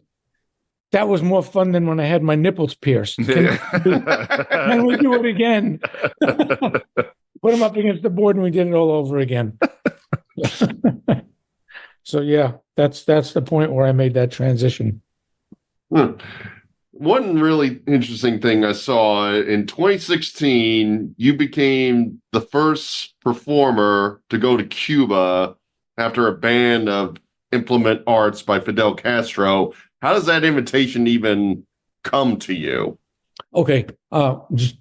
that was more fun than when I had my nipples pierced. Can we do it again? Put them up against the board and we did it all over again. So yeah, that's the point where I made that transition. One really interesting thing I saw in 2016, you became the first performer to go to Cuba after a ban of implement arts by Fidel Castro. How does that invitation even come to you? Okay, just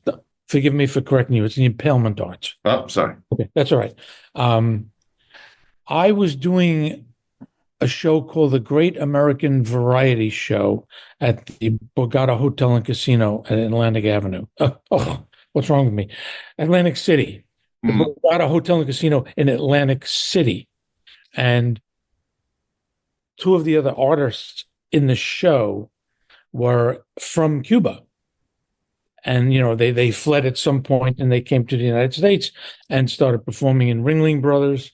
forgive me for correcting you. It's the impalement arts. Oh, sorry. Okay, that's all right. I was doing a show called the Great American Variety Show at the Borgata Hotel and Casino at Atlantic Avenue. What's wrong with me? Atlantic City. The Borgata Hotel and Casino in Atlantic City. And two of the other artists in the show were from Cuba. And, they fled at some point and they came to the United States and started performing in Ringling Brothers.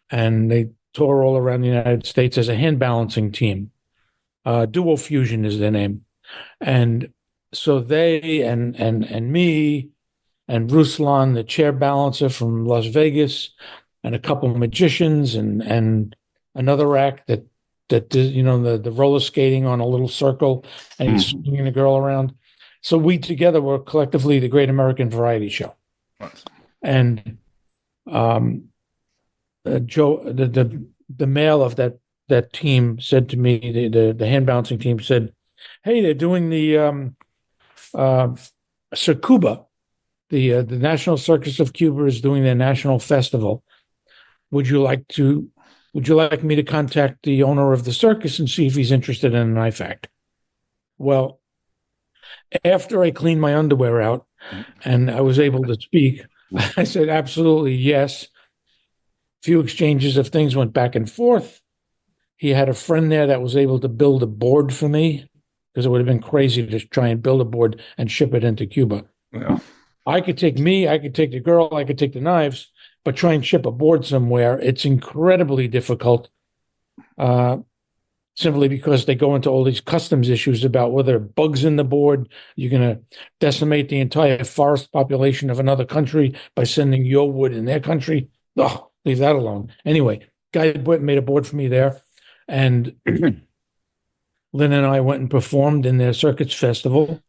And they tour all around the United States as a hand balancing team. Duo Fusion is their name. And so they and me and Ruslan, the chair balancer from Las Vegas, and a couple of magicians and another act that the roller skating on a little circle and he's swinging the girl around. So we together were collectively the Great American Variety Show. Nice. And Joe, the male of that team said to me, the hand bouncing team said, "Hey, they're doing the Cuba, the National Circus of Cuba is doing their national festival. Would you like me to contact the owner of the circus and see if he's interested in a knife act?" Well, after I cleaned my underwear out and I was able to speak, I said, absolutely, yes. Few exchanges of things went back and forth. He had a friend there that was able to build a board for me because it would have been crazy to try and build a board and ship it into Cuba. Yeah. I could take the girl, I could take the knives, but try and ship a board somewhere, it's incredibly difficult. Simply because they go into all these customs issues about whether bugs in the board, you're going to decimate the entire forest population of another country by sending your wood in their country. Oh, leave that alone. Anyway, guy made a board for me there. And Lynn and I went and performed in their circus festival.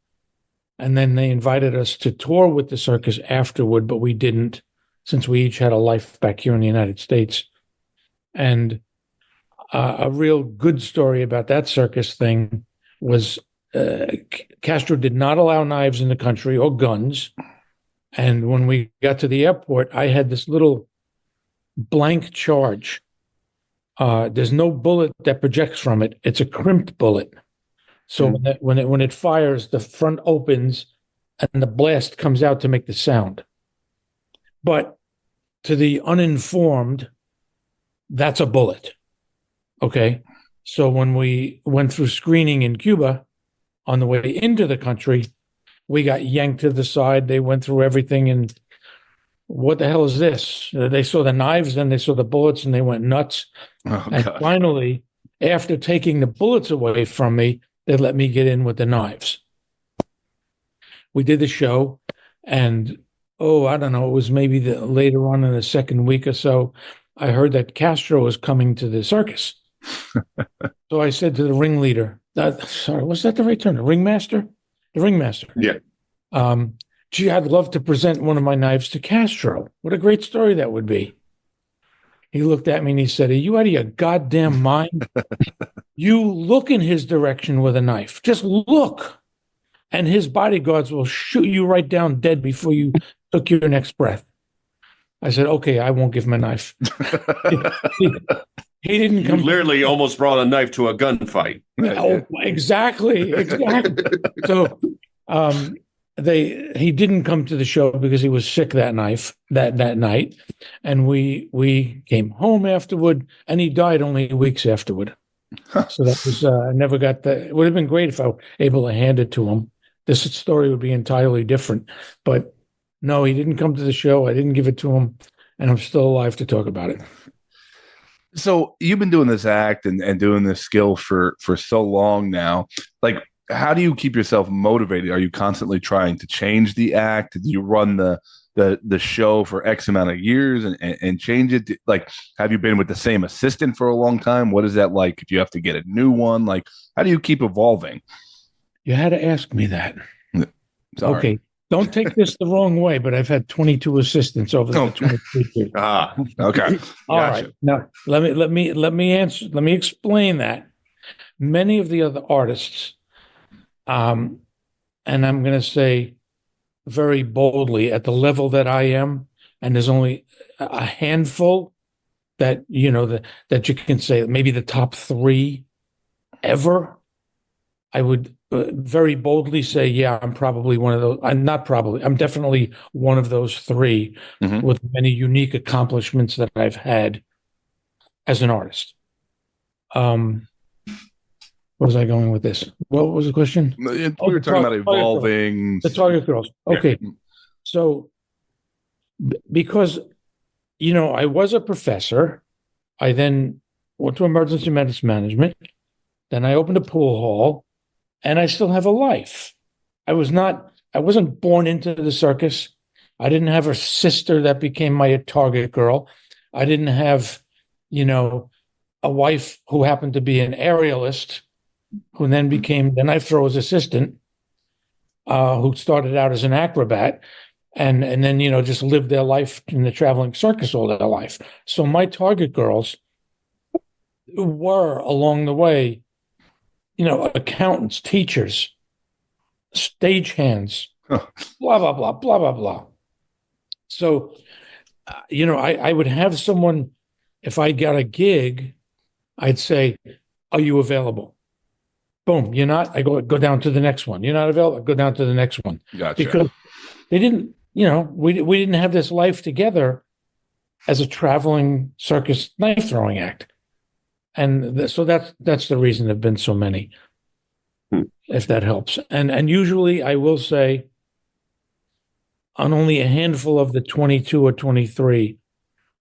And then they invited us to tour with the circus afterward, but we didn't, since we each had a life back here in the United States. And a real good story about that circus thing was Castro did not allow knives in the country or guns. And when we got to the airport, I had this little blank charge. There's no bullet that projects from it. It's a crimped bullet. So when it fires, the front opens and the blast comes out to make the sound. But to the uninformed, that's a bullet. Okay, so when we went through screening in Cuba on the way into the country, we got yanked to the side. They went through everything and what the hell is this? They saw the knives, then they saw the bullets and they went nuts. Oh, and God. Finally, after taking the bullets away from me, they let me get in with the knives. We did the show and, I don't know, it was maybe later on in the second week or so, I heard that Castro was coming to the circus. So I said to the ringleader, was that the right term? The ringmaster? The ringmaster. Yeah. Gee, I'd love to present one of my knives to Castro. What a great story that would be. He looked at me and he said, "Are you out of your goddamn mind? You look in his direction with a knife. Just look. And his bodyguards will shoot you right down dead before you took your next breath." I said, "Okay, I won't give him a knife." He didn't come. You literally almost brought a knife to a gunfight. Oh, exactly. So he didn't come to the show because he was sick that night. And we came home afterward and he died only weeks afterward. So that was I never got that. It would have been great if I were able to hand it to him. This story would be entirely different. But no, he didn't come to the show. I didn't give it to him, and I'm still alive to talk about it. So you've been doing this act and doing this skill for so long now. Like, how do you keep yourself motivated? Are you constantly trying to change the act? Do you run the show for X amount of years and change it? Like, have you been with the same assistant for a long time? What is that like if you have to get a new one? Like, how do you keep evolving? You had to ask me that. Sorry. Okay. Don't take this the wrong way, but I've had 22 assistants over the 22 years. Okay. All right. Now let me explain that. Many of the other artists, and I'm going to say very boldly, at the level that I am, and there's only a handful that that you can say maybe the top 3 ever. I would very boldly say, yeah, I'm probably one of those. I'm not probably. I'm definitely one of those 3 with many unique accomplishments that I've had as an artist. Where was I going with this? What was the question? We were talking about evolving. The Target Girls. Okay. Yeah. So, because, I was a professor, I then went to emergency medicine management. Then I opened a pool hall. And I still have a life. I wasn't born into the circus. I didn't have a sister that became my target girl. I didn't have, a wife who happened to be an aerialist, who then became the knife thrower's assistant, who started out as an acrobat and then, just lived their life in the traveling circus all their life. So my target girls were along the way, accountants, teachers, stagehands, blah, blah, blah, blah, blah, blah. So, I would have someone, if I got a gig, I'd say, are you available? Boom, you're not? I go down to the next one. You're not available? Go down to the next one. Gotcha. Because they didn't, we didn't have this life together as a traveling circus knife throwing act. And so that's the reason there've been so many, if that helps. And usually I will say on only a handful of the 22 or 23,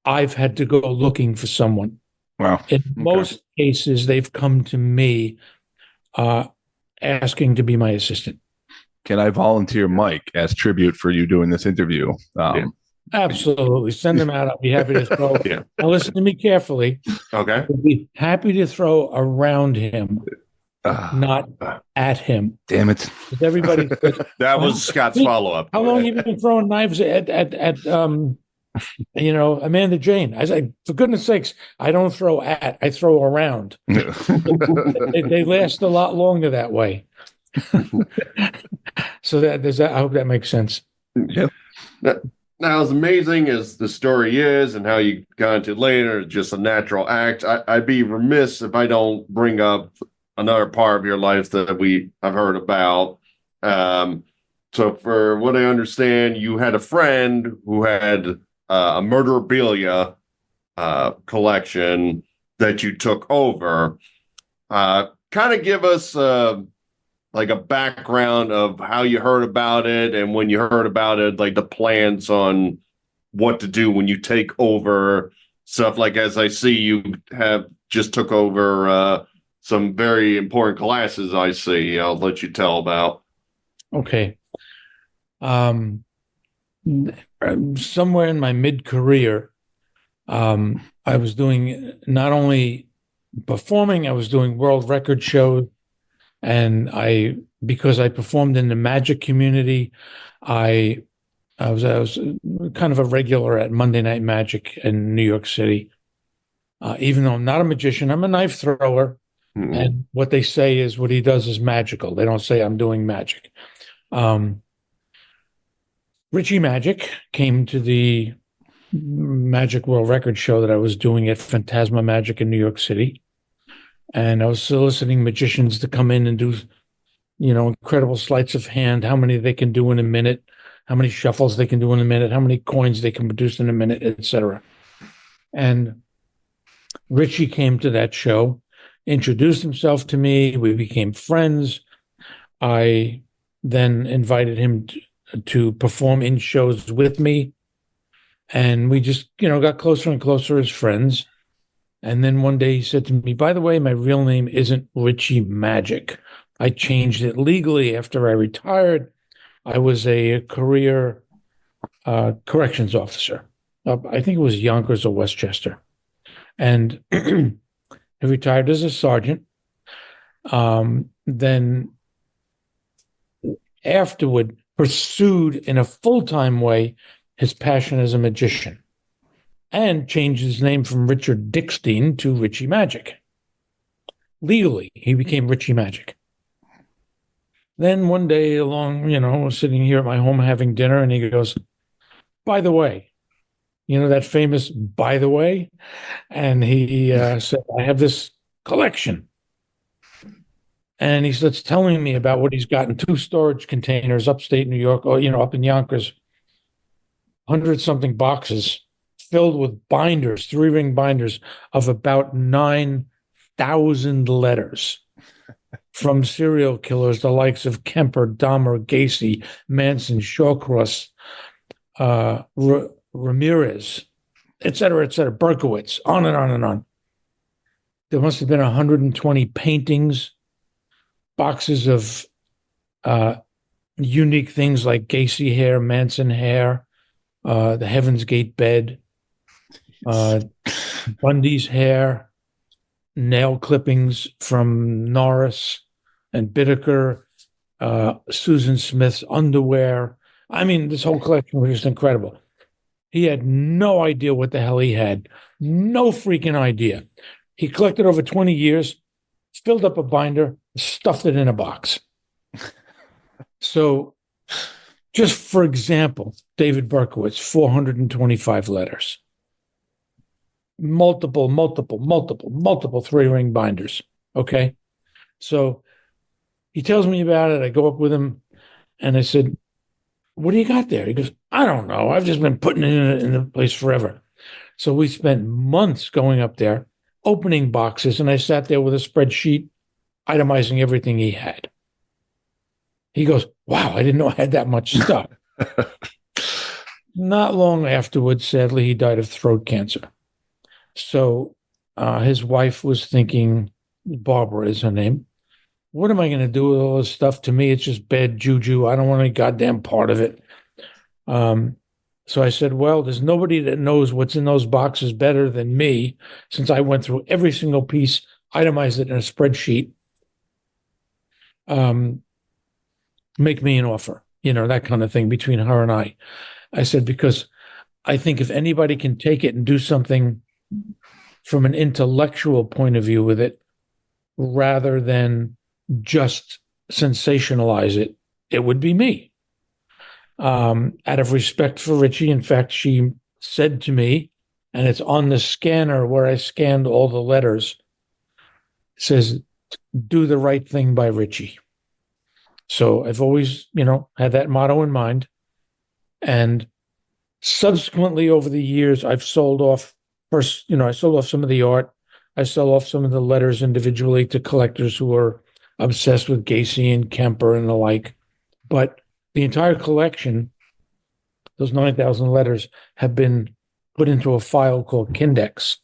I've had to go looking for someone. Wow. In most cases, they've come to me asking to be my assistant. Can I volunteer Mike as tribute for you doing this interview? Absolutely. Send them out. I'll be happy to throw. Yeah. Now listen to me carefully. Okay. I'll be happy to throw around him, not at him. Damn it. Everybody. That was Scott's follow-up. How long have you been throwing knives at Amanda Jane? I said, for goodness sakes, I don't throw at, I throw around. they last a lot longer that way. So I hope that makes sense. Yeah. Now, as amazing as the story is and how you got into it later, just a natural act, I'd be remiss if I don't bring up another part of your life that I've heard about. So for what I understand, you had a friend who had a memorabilia collection that you took over. Kind of give us like a background of how you heard about it, and when you heard about it, like the plans on what to do when you take over stuff. Like, as I see, you have just took over some very important classes. I see. I'll let you tell about. Okay. Somewhere in my mid-career, I was doing not only performing, I was doing world record shows. And because I performed in the magic community, I was kind of a regular at Monday Night Magic in New York City. Even though I'm not a magician, I'm a knife thrower. Mm-hmm. And what they say is what he does is magical. They don't say I'm doing magic. Richie Magic came to the Magic World Record show that I was doing at Phantasma Magic in New York City. And I was soliciting magicians to come in and do, incredible sleights of hand, how many they can do in a minute, how many shuffles they can do in a minute, how many coins they can produce in a minute, etc. And Richie came to that show, introduced himself to me. We became friends. I then invited him to perform in shows with me. And we just, got closer and closer as friends. And then one day he said to me, by the way, my real name isn't Richie Magic. I changed it legally after I retired. I was a career corrections officer. I think it was Yonkers or Westchester. And he retired as a sergeant. Then afterward pursued in a full-time way his passion as a magician and changed his name from Richard Dickstein to Richie Magic. Legally, he became Richie Magic. Then one day along, we're sitting here at my home having dinner, and he goes, by the way, that famous by the way? And he said, I have this collection. And he starts telling me about what he's got in 2 storage containers upstate New York, or, up in Yonkers, 100-something boxes filled with binders, 3-ring binders of about 9,000 letters from serial killers, the likes of Kemper, Dahmer, Gacy, Manson, Shawcross, Ramirez, et cetera, Berkowitz, on and on and on. There must have been 120 paintings, boxes of unique things like Gacy hair, Manson hair, the Heaven's Gate bed, Bundy's hair, nail clippings from Norris and Bittaker, Susan Smith's underwear. I mean, this whole collection was just incredible. He had no idea what the hell he had. No freaking idea. He collected over 20 years, filled up a binder, stuffed it in a box. So, just for example, David Berkowitz, 425 letters. Multiple 3-ring binders. Okay. So he tells me about it. I go up with him and I said, what do you got there? He goes, I don't know. I've just been putting it in the place forever. So we spent months going up there, opening boxes, and I sat there with a spreadsheet itemizing everything he had. He goes, wow, I didn't know I had that much stuff. Not long afterwards, sadly, he died of throat cancer. So his wife was thinking, Barbara is her name, what am I going to do with all this stuff? To me, it's just bad juju. I don't want any goddamn part of it. So I said, well, there's nobody that knows what's in those boxes better than me, since I went through every single piece, itemized it in a spreadsheet. Make me an offer, that kind of thing between her and I. I said, because I think if anybody can take it and do something from an intellectual point of view with it, rather than just sensationalize it, it would be me. Out of respect for Richie, in fact, she said to me, and it's on the scanner where I scanned all the letters, it says, do the right thing by Richie. So I've always, had that motto in mind. And subsequently over the years, I've sold off first, I sold off some of the art. I sold off some of the letters individually to collectors who are obsessed with Gacy and Kemper and the like. But the entire collection, those 9,000 letters, have been put into a file called Kindex.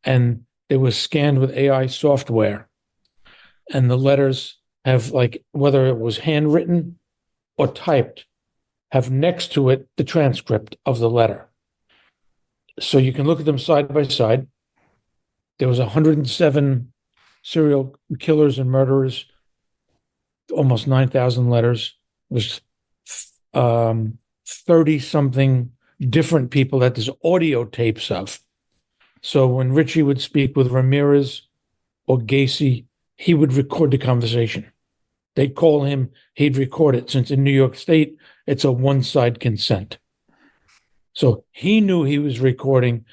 And it was scanned with AI software. And the letters have, like, whether it was handwritten or typed, have next to it the transcript of the letter. So you can look at them side by side. There was 107 serial killers and murderers, almost 9,000 letters. It was 30-something different that there's audio tapes of. So when Richie would speak with Ramirez or Gacy, he would record the conversation. They'd call him, he'd record it, since in New York State, it's a one-side consent. So he knew he was recording.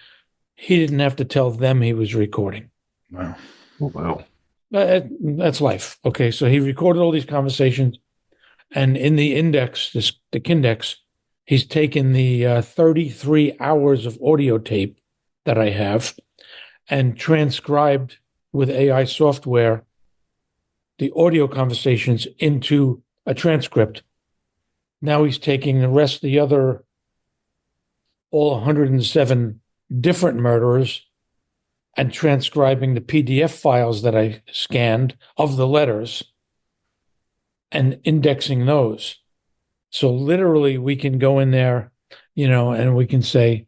He didn't have to tell them he was recording. Wow. Oh, wow. That's life. Okay, so he recorded all these conversations, and in the index, the Kindex, he's taken the 33 hours of audio tape that I have and transcribed with AI software the audio conversations into a transcript. Now he's taking the rest, the other, all 107 different murderers, and transcribing the PDF files that I scanned of the letters and indexing those. So literally we can go in there, and we can say,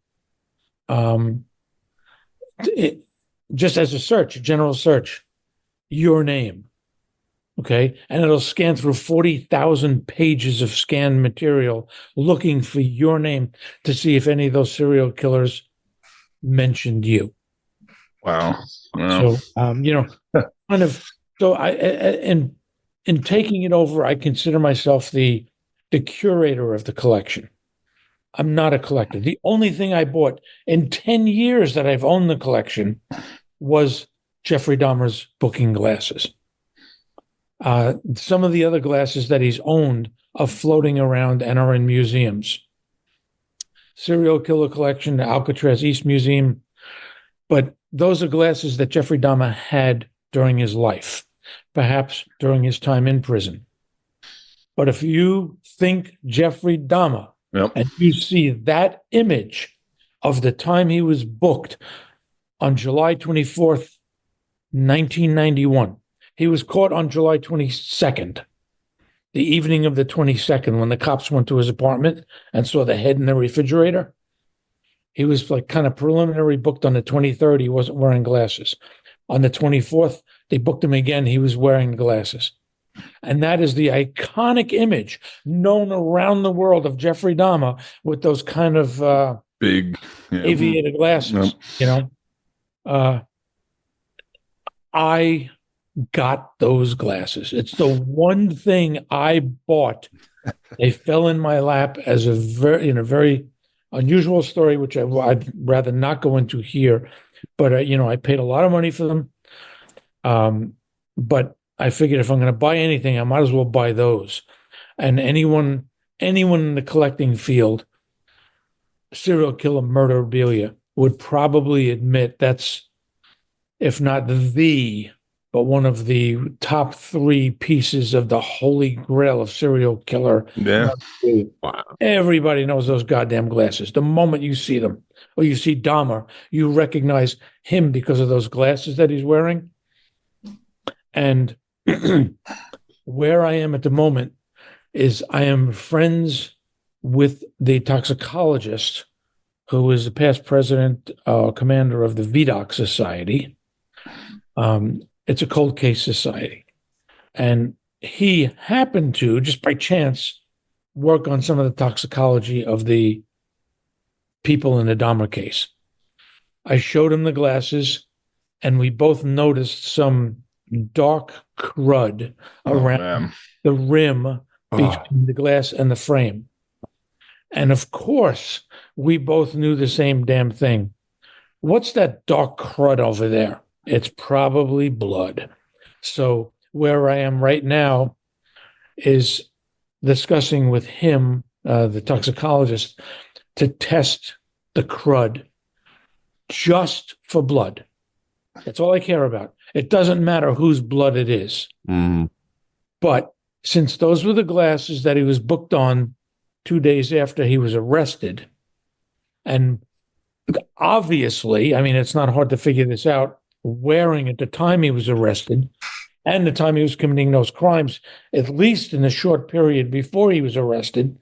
just as a general search, your name. Okay. And it'll scan through 40,000 pages of scanned material looking for your name to see if any of those serial killers mentioned you. Wow. So, kind of, so in taking it over, I consider myself the curator of the collection. I'm not a collector. The only thing I bought in 10 years that I've owned the collection was Jeffrey Dahmer's booking glasses. Some of the other glasses that he's owned are floating around and are in museums. Serial Killer Collection, the Alcatraz East Museum. But those are glasses that Jeffrey Dahmer had during his life, perhaps during his time in prison. But if you think Jeffrey Dahmer, yep, and you see that image of the time he was booked on July 24th, 1991, he was caught on July 22nd, the evening of the 22nd, when the cops went to his apartment and saw the head in the refrigerator. He was like kind of preliminary booked on the 23rd. He wasn't wearing glasses. On the 24th, they booked him again. He was wearing glasses. And that is the iconic image known around the world of Jeffrey Dahmer with those kind of big aviator glasses, I got those glasses. It's the one thing I bought. They fell in my lap as a very unusual story, which I'd rather not go into here. But I paid a lot of money for them. But I figured if I'm going to buy anything, I might as well buy those. And anyone in the collecting field, serial killer memorabilia, would probably admit that's, if not but one of the top 3 pieces of the holy grail of serial killer. Yeah. Wow. Everybody knows those goddamn glasses. The moment you see them, or you see Dahmer, you recognize him because of those glasses that he's wearing. And where I am at the moment is I am friends with the toxicologist who is the past president, commander of the VDOC Society. It's a cold case society. And he happened to, just by chance, work on some of the toxicology of the people in the Dahmer case. I showed him the glasses, and we both noticed some dark crud around the rim between the glass and the frame. And of course, we both knew the same damn thing. What's that dark crud over there? It's probably blood. So where I am right now is discussing with him, the toxicologist, to test the crud just for blood. That's all I care about. It doesn't matter whose blood it is. Mm. But since those were the glasses that he was booked on 2 days after he was arrested, and obviously, I mean, it's not hard to figure this out, wearing at the time he was arrested and the time he was committing those crimes, at least in the short period before he was arrested,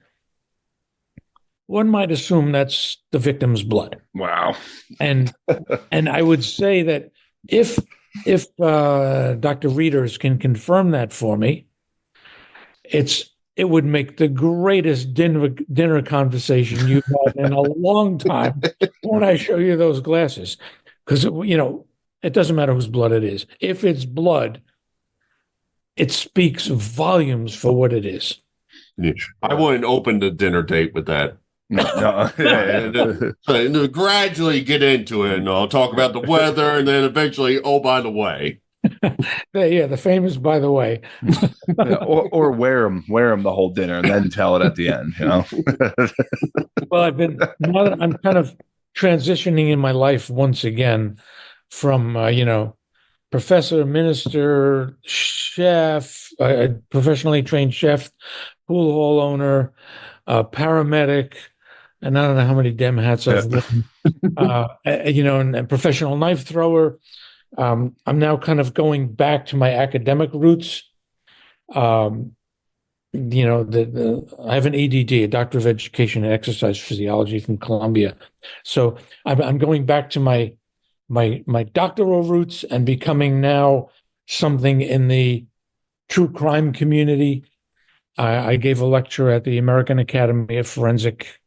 one might assume that's the victim's blood. Wow. And I would say that if Dr. Readers can confirm that for me, it would make the greatest dinner conversation you've had in a long time when I show you those glasses. Because, it doesn't matter whose blood it is. If it's blood, it speaks volumes for what it is. Yeah. I wouldn't open the dinner date with that. No. Gradually get into it, and I'll talk about the weather, and then eventually, oh, by the way. The famous by the way. or wear them the whole dinner and then tell it at the end, Well, now that I'm kind of transitioning in my life once again from, professor, minister, chef, professionally trained chef, pool hall owner, paramedic, and I don't know how many damn hats I've worn. And professional knife thrower. I'm now kind of going back to my academic roots. I have an ADD, a Doctor of Education in Exercise Physiology from Columbia. So I'm going back to my doctoral roots and becoming now something in the true crime community. I gave a lecture at the American Academy of Forensic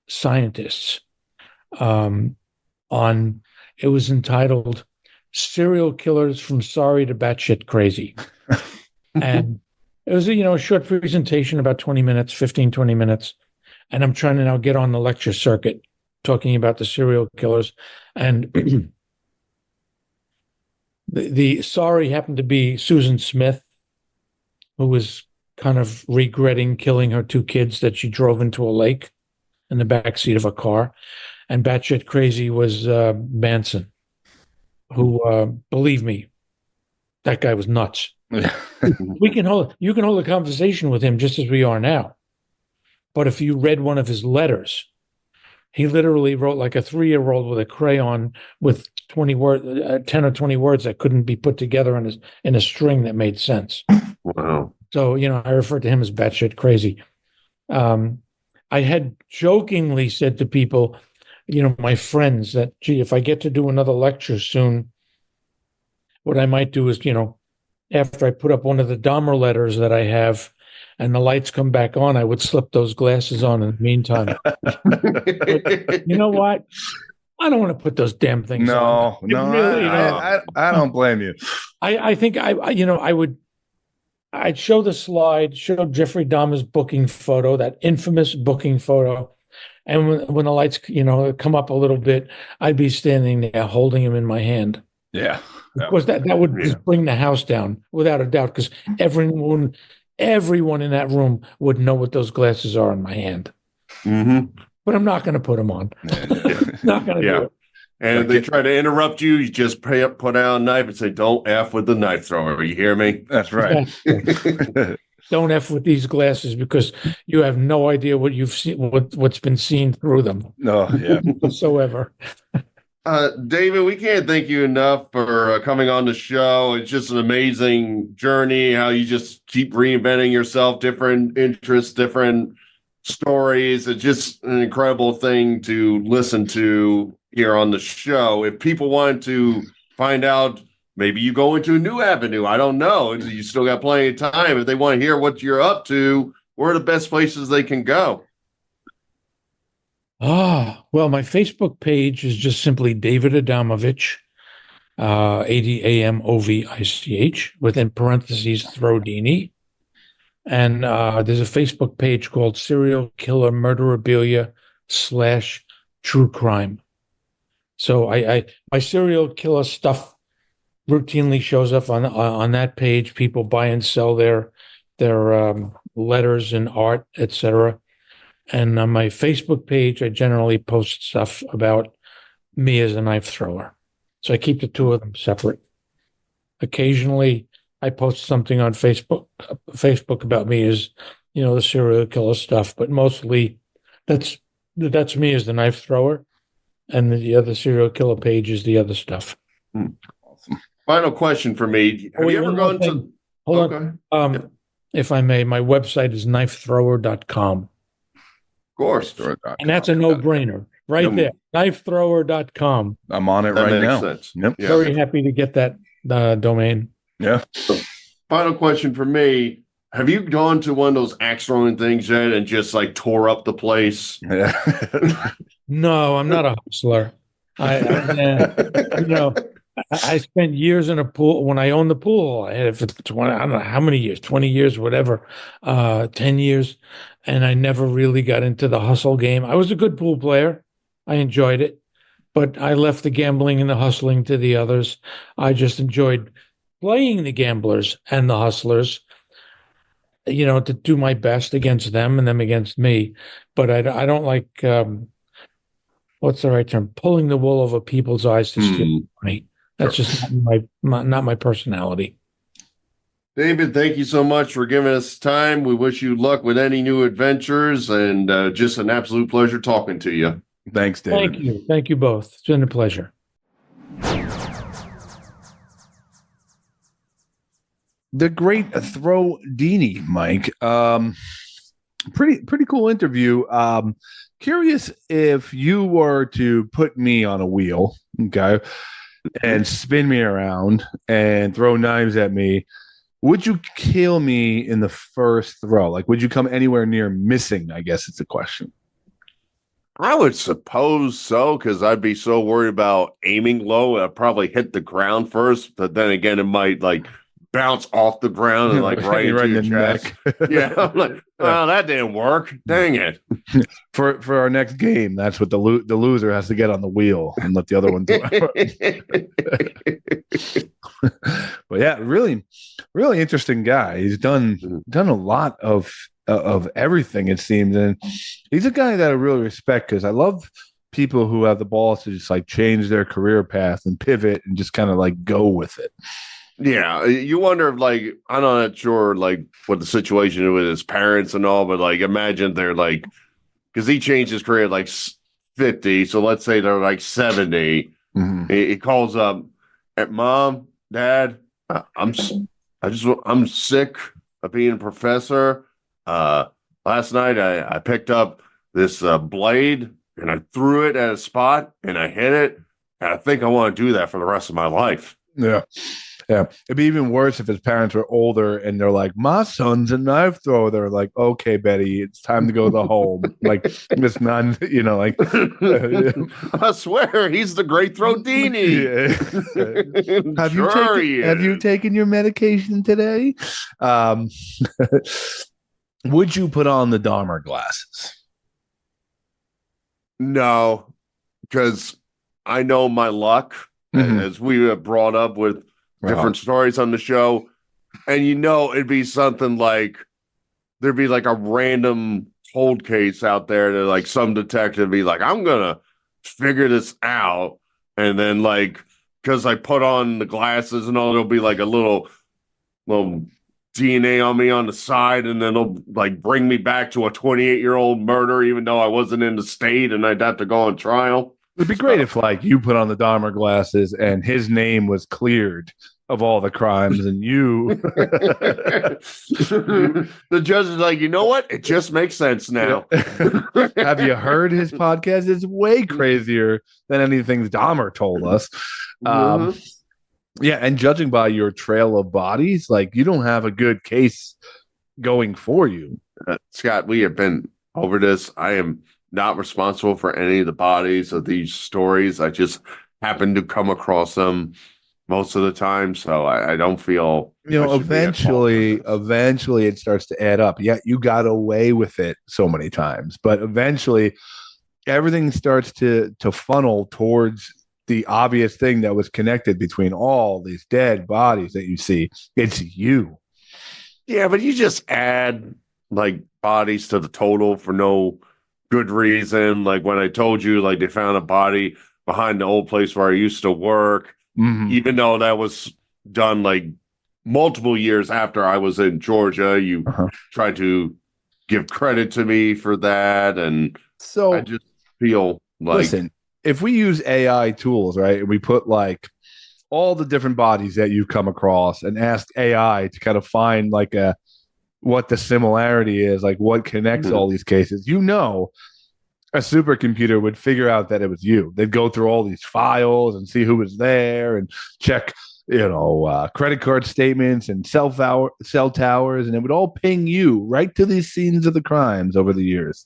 Scientists on, it was entitled Serial Killers from Sorry to Batshit Crazy. And it was a short presentation, about 20 minutes, 20 minutes. And I'm trying to now get on the lecture circuit talking about the serial killers. And the sorry happened to be Susan Smith, who was kind of regretting killing her 2 kids that she drove into a lake in the backseat of a car. And batshit crazy was Manson, who, believe me, that guy was nuts. You can hold a conversation with him just as we are now. But if you read one of his letters, he literally wrote like a 3-year-old with a crayon with 10 or 20 words that couldn't be put together in a string that made sense. Wow. So, I refer to him as batshit crazy. I had jokingly said to people, my friends, that, gee, if I get to do another lecture soon, what I might do is, after I put up one of the Dahmer letters that I have and the lights come back on, I would slip those glasses on in the meantime. But you know what? I don't want to put those damn things on. I don't blame you. I think I'd show the slide, show Jeffrey Dahmer's booking photo, that infamous booking photo. And when the lights, come up a little bit, I'd be standing there holding him in my hand. Yeah. Of course, that would just bring the house down without a doubt, because everyone in that room would know what those glasses are in my hand. Mm-hmm. But I'm not going to put them on. Not going to do it. And if they try to interrupt you, you just put out a knife and say, "Don't F with the knife thrower." You hear me? That's right. Don't F with these glasses, because you have no idea what you've seen, what's been seen through them. No, yeah. Whatsoever. David, we can't thank you enough for coming on the show. It's just an amazing journey, how you just keep reinventing yourself, different interests, different stories. It's just an incredible thing to listen to here on the show. If people want to find out, maybe you go into a new avenue, I don't know. You still got plenty of time. If they want to hear what you're up to, where are the best places they can go? Well, my Facebook page is just simply David Adamovich, Adamovich, within parentheses Throwdini. And there's a Facebook page called Serial Killer Murderabilia / True Crime. So my serial killer stuff routinely shows up on that page. People buy and sell their letters and art, etc. And on my Facebook page, I generally post stuff about me as a knife thrower. So I keep the two of them separate. Occasionally, I post something on Facebook about me as, the serial killer stuff, but mostly that's me as the knife thrower, and the other serial killer page is the other stuff. Awesome. Final question for me. Have you ever gone to... Hold on. If I may, my website is knifethrower.com. Of course. And that's a no-brainer right there. Knifethrower.com. I'm on it right now. Sense. Yep. Yeah. Very happy to get that domain. Yeah. Final question for me. Have you gone to one of those axe throwing things yet and just like tore up the place? Yeah. No, I'm not a hustler. I spent years in a pool. When I owned the pool, I had it for 20, I don't know how many years, 20 years, whatever, 10 years. And I never really got into the hustle game. I was a good pool player. I enjoyed it, but I left the gambling and the hustling to the others. I just enjoyed playing the gamblers and the hustlers, to do my best against them and them against me. But I don't like, what's the right term? Pulling the wool over people's eyes to steal money. That's just not my personality. David, thank you so much for giving us time. We wish you luck with any new adventures, and just an absolute pleasure talking to you. Thanks, David. Thank you. Thank you both. It's been a pleasure. The Great Throwdini, Mike. Pretty cool interview. Curious if you were to put me on a wheel, okay, and spin me around and throw knives at me, would you kill me in the first throw? Like, would you come anywhere near missing? I guess it's a question. I would suppose so, because I'd be so worried about aiming low. I'd probably hit the ground first, but then again, it might like bounce off the ground and like right into your chest. Yeah, I'm like, oh, that didn't work. Dang it. For our next game, that's what the loser has to get on the wheel and let the other one do it. But yeah, really interesting guy. He's done a lot of everything, it seems, and he's a guy that I really respect, because I love people who have the balls to just like change their career path and pivot and just kind of like go with it. Yeah, you wonder if, like, I'm not sure, like, what the situation is with his parents and all, but, like, imagine they're, like, because he changed his career at, like, 50, so let's say they're, like, 70. Mm-hmm. He calls up, Mom, Dad, I'm sick of being a professor. Last night I picked up this blade, and I threw it at a spot, and I hit it, and I think I want to do that for the rest of my life. Yeah. Yeah, it'd be even worse if his parents were older and they're like, "My son's a knife thrower." They're like, "Okay, Betty, it's time to go to the home." Like, it's not, like. I swear, he's the Great Throwdini. Yeah. Have you taken your medication today? Would you put on the Dahmer glasses? No, because I know my luck, as we have brought up with different stories on the show, and it'd be something like there'd be like a random cold case out there that like some detective be like, I'm gonna figure this out, and then like because I put on the glasses and all, there'll be like a little DNA on me on the side, and then it'll like bring me back to a 28-year-old murder, even though I wasn't in the state, and I'd have to go on trial. It'd be great if like you put on the Dahmer glasses and his name was cleared of all the crimes, and you the judge is like, you know what? It just makes sense now. Have you heard his podcast? It's way crazier than anything Dahmer told us. Yeah, and judging by your trail of bodies, like you don't have a good case going for you. Scott, we have been over this. I am not responsible for any of the bodies of these stories. I just happen to come across them most of the time, so I don't feel eventually it starts to add up. Yeah, you got away with it so many times, but eventually everything starts to funnel towards the obvious thing that was connected between all these dead bodies that you see. It's you. Yeah, but you just add like bodies to the total for no good reason. Like when I told you, like they found a body behind the old place where I used to work, even though that was done like multiple years after I was in Georgia. You tried to give credit to me for that, and so I just feel like, listen, if we use AI tools, right, and we put like all the different bodies that you've come across and ask AI to kind of find like what the similarity is, like what connects all these cases, a supercomputer would figure out that it was you. They'd go through all these files and see who was there and check, credit card statements and cell towers, and it would all ping you right to these scenes of the crimes over the years.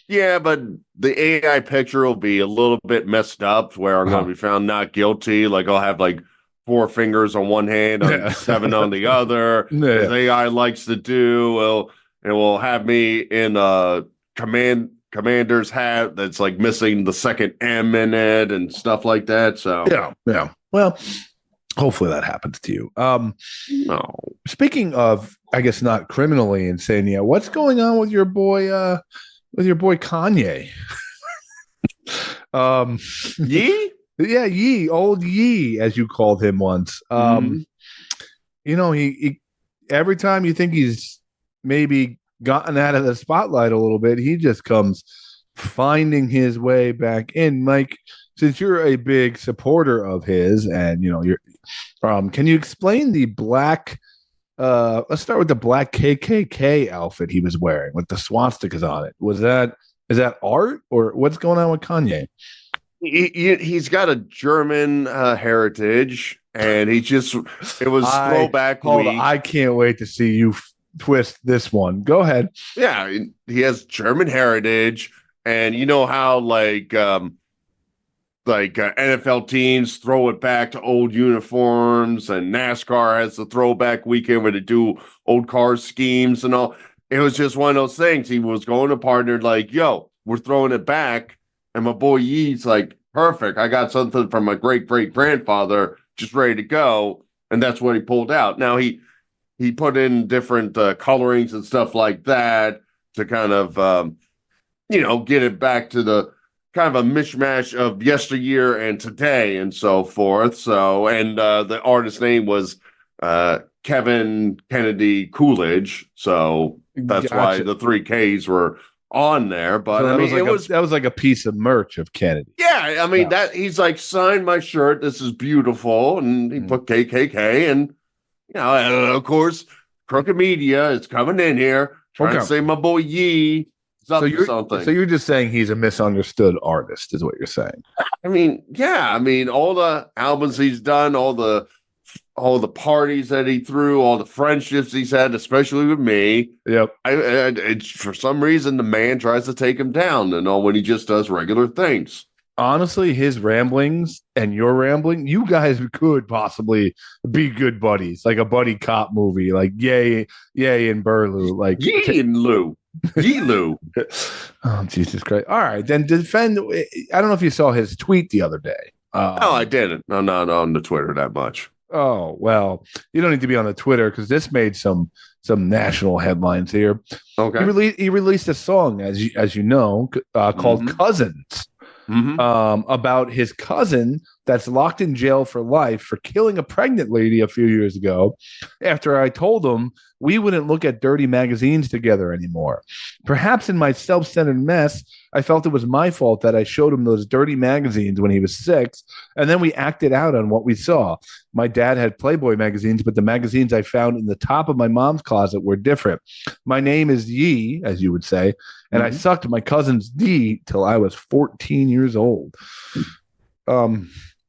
Yeah, but the AI picture will be a little bit messed up where I'm going to be found not guilty. Like I'll have like 4 fingers on one hand and 7 on the other. As AI likes to do. It will have me in a commander's hat that's like missing the second M in it and stuff like that. So yeah. Well, hopefully that happens to you. No. Speaking of, I guess not criminally insane yet, what's going on with your boy Kanye? Yee? Yeah, Yee, old Yee, as you called him once. He every time you think he's maybe gotten out of the spotlight a little bit, he just comes finding his way back in. Mike, since you're a big supporter of his, and you're, can you explain the black? Let's start with the black KKK outfit he was wearing with the swastikas on it. Is that art, or what's going on with Kanye? He's got a German heritage, and it was throwback week. I can't wait to see you twist this one. Go ahead. Yeah, he has German heritage, and you know how NFL teams throw it back to old uniforms, and NASCAR has the throwback weekend where they do old car schemes and all. It was just one of those things. He was going to partner like, yo, we're throwing it back. And my boy Yee's like, perfect. I got something from my great-great-grandfather just ready to go. And that's what he pulled out. Now, he put in different colorings and stuff like that to kind of, get it back to the kind of a mishmash of yesteryear and today and so forth. So, and the artist's name was Kevin Kennedy Coolidge. So that's why the 3 Ks were on there. But so I mean, that was like a piece of merch of Kennedy. Yeah, I mean that he's like, signed my shirt. This is beautiful, and he put KKK, and of course, crooked media is coming in here trying to say my boy Yee. So you're just saying he's a misunderstood artist, is what you're saying. I mean, yeah. I mean, all the albums he's done, all the parties that he threw, all the friendships he's had, especially with me. Yep. It's for some reason the man tries to take him down, and all when he just does regular things. Honestly, his ramblings and your rambling, you guys could possibly be good buddies, like a buddy cop movie, like Yay and Burlou, like Yee and Lou. Lou. Oh, Jesus Christ. All right, then defend. I don't know if you saw his tweet the other day. No, I didn't. I'm not on the Twitter that much. Oh, well, you don't need to be on the Twitter because this made some national headlines here. Okay. He released a song, as you know, called Cousins. About his cousin that's locked in jail for life for killing a pregnant lady a few years ago after I told him we wouldn't look at dirty magazines together anymore. Perhaps in my self-centered mess, I felt it was my fault that I showed him those dirty magazines when he was 6, and then we acted out on what we saw. My dad had Playboy magazines, but the magazines I found in the top of my mom's closet were different. My name is Yee, as you would say, and I sucked my cousin's D till I was 14 years old.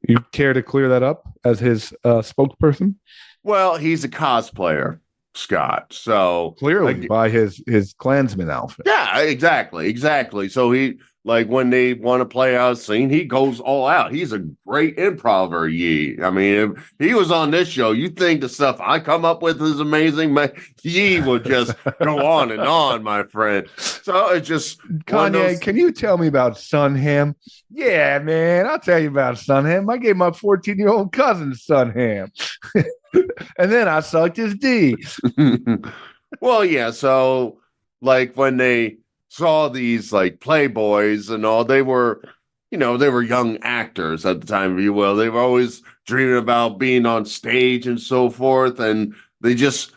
You care to clear that up as his spokesperson? Well, he's a cosplayer, Scott. So clearly by his Klansman outfit. Yeah, exactly. So he, like, when they want to play out a scene, he goes all out. He's a great improver, Yee. I mean, if he was on this show, you think the stuff I come up with is amazing, man. Yee would just go on and on, my friend. So it's just Kanye, can you tell me about Sunham? Yeah, man, I'll tell you about Sunham. I gave my 14-year-old cousin Sunham. And then I sucked his D. Well, yeah, so like when they saw these like Playboys and all, they were young actors at the time, if you will. They were always dreaming about being on stage and so forth, and they just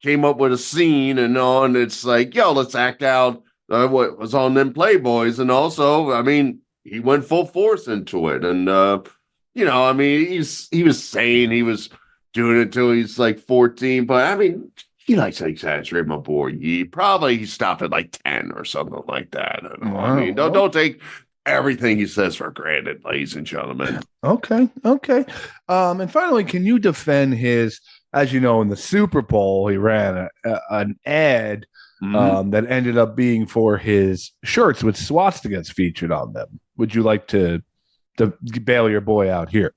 came up with a scene and all, and it's like, yo, let's act out what was on them Playboys. And also, I mean, he went full force into it, and I mean, he was saying he was doing it till he's like 14, but I mean, he likes to exaggerate, my boy. He stopped at like 10 or something like that. Wow. I mean, don't take everything he says for granted, ladies and gentlemen. Okay. And finally, can you defend his, as you know, in the Super Bowl, he ran an ad that ended up being for his shirts with swastikas featured on them. Would you like to bail your boy out here?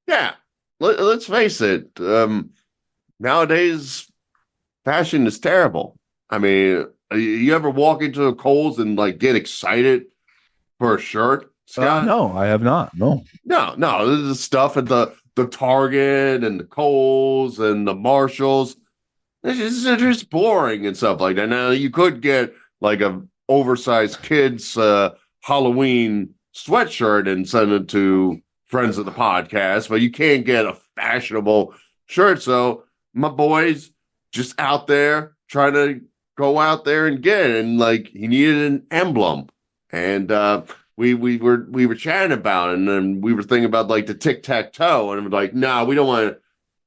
Yeah. Let's face it. Nowadays, fashion is terrible. I mean, you ever walk into a Kohl's and like get excited for a shirt, Scott? No, I have not. No. This is stuff at the Target and the Kohl's and the Marshalls. It's just boring and stuff like that. Now, you could get like a oversized kid's Halloween sweatshirt and send it to friends of the podcast, but you can't get a fashionable shirt. So my boys, just out there trying to go out there and get it. And like he needed an emblem. And we were chatting about it, and then we were thinking about like the tic-tac-toe, and I'm like, no, we don't want to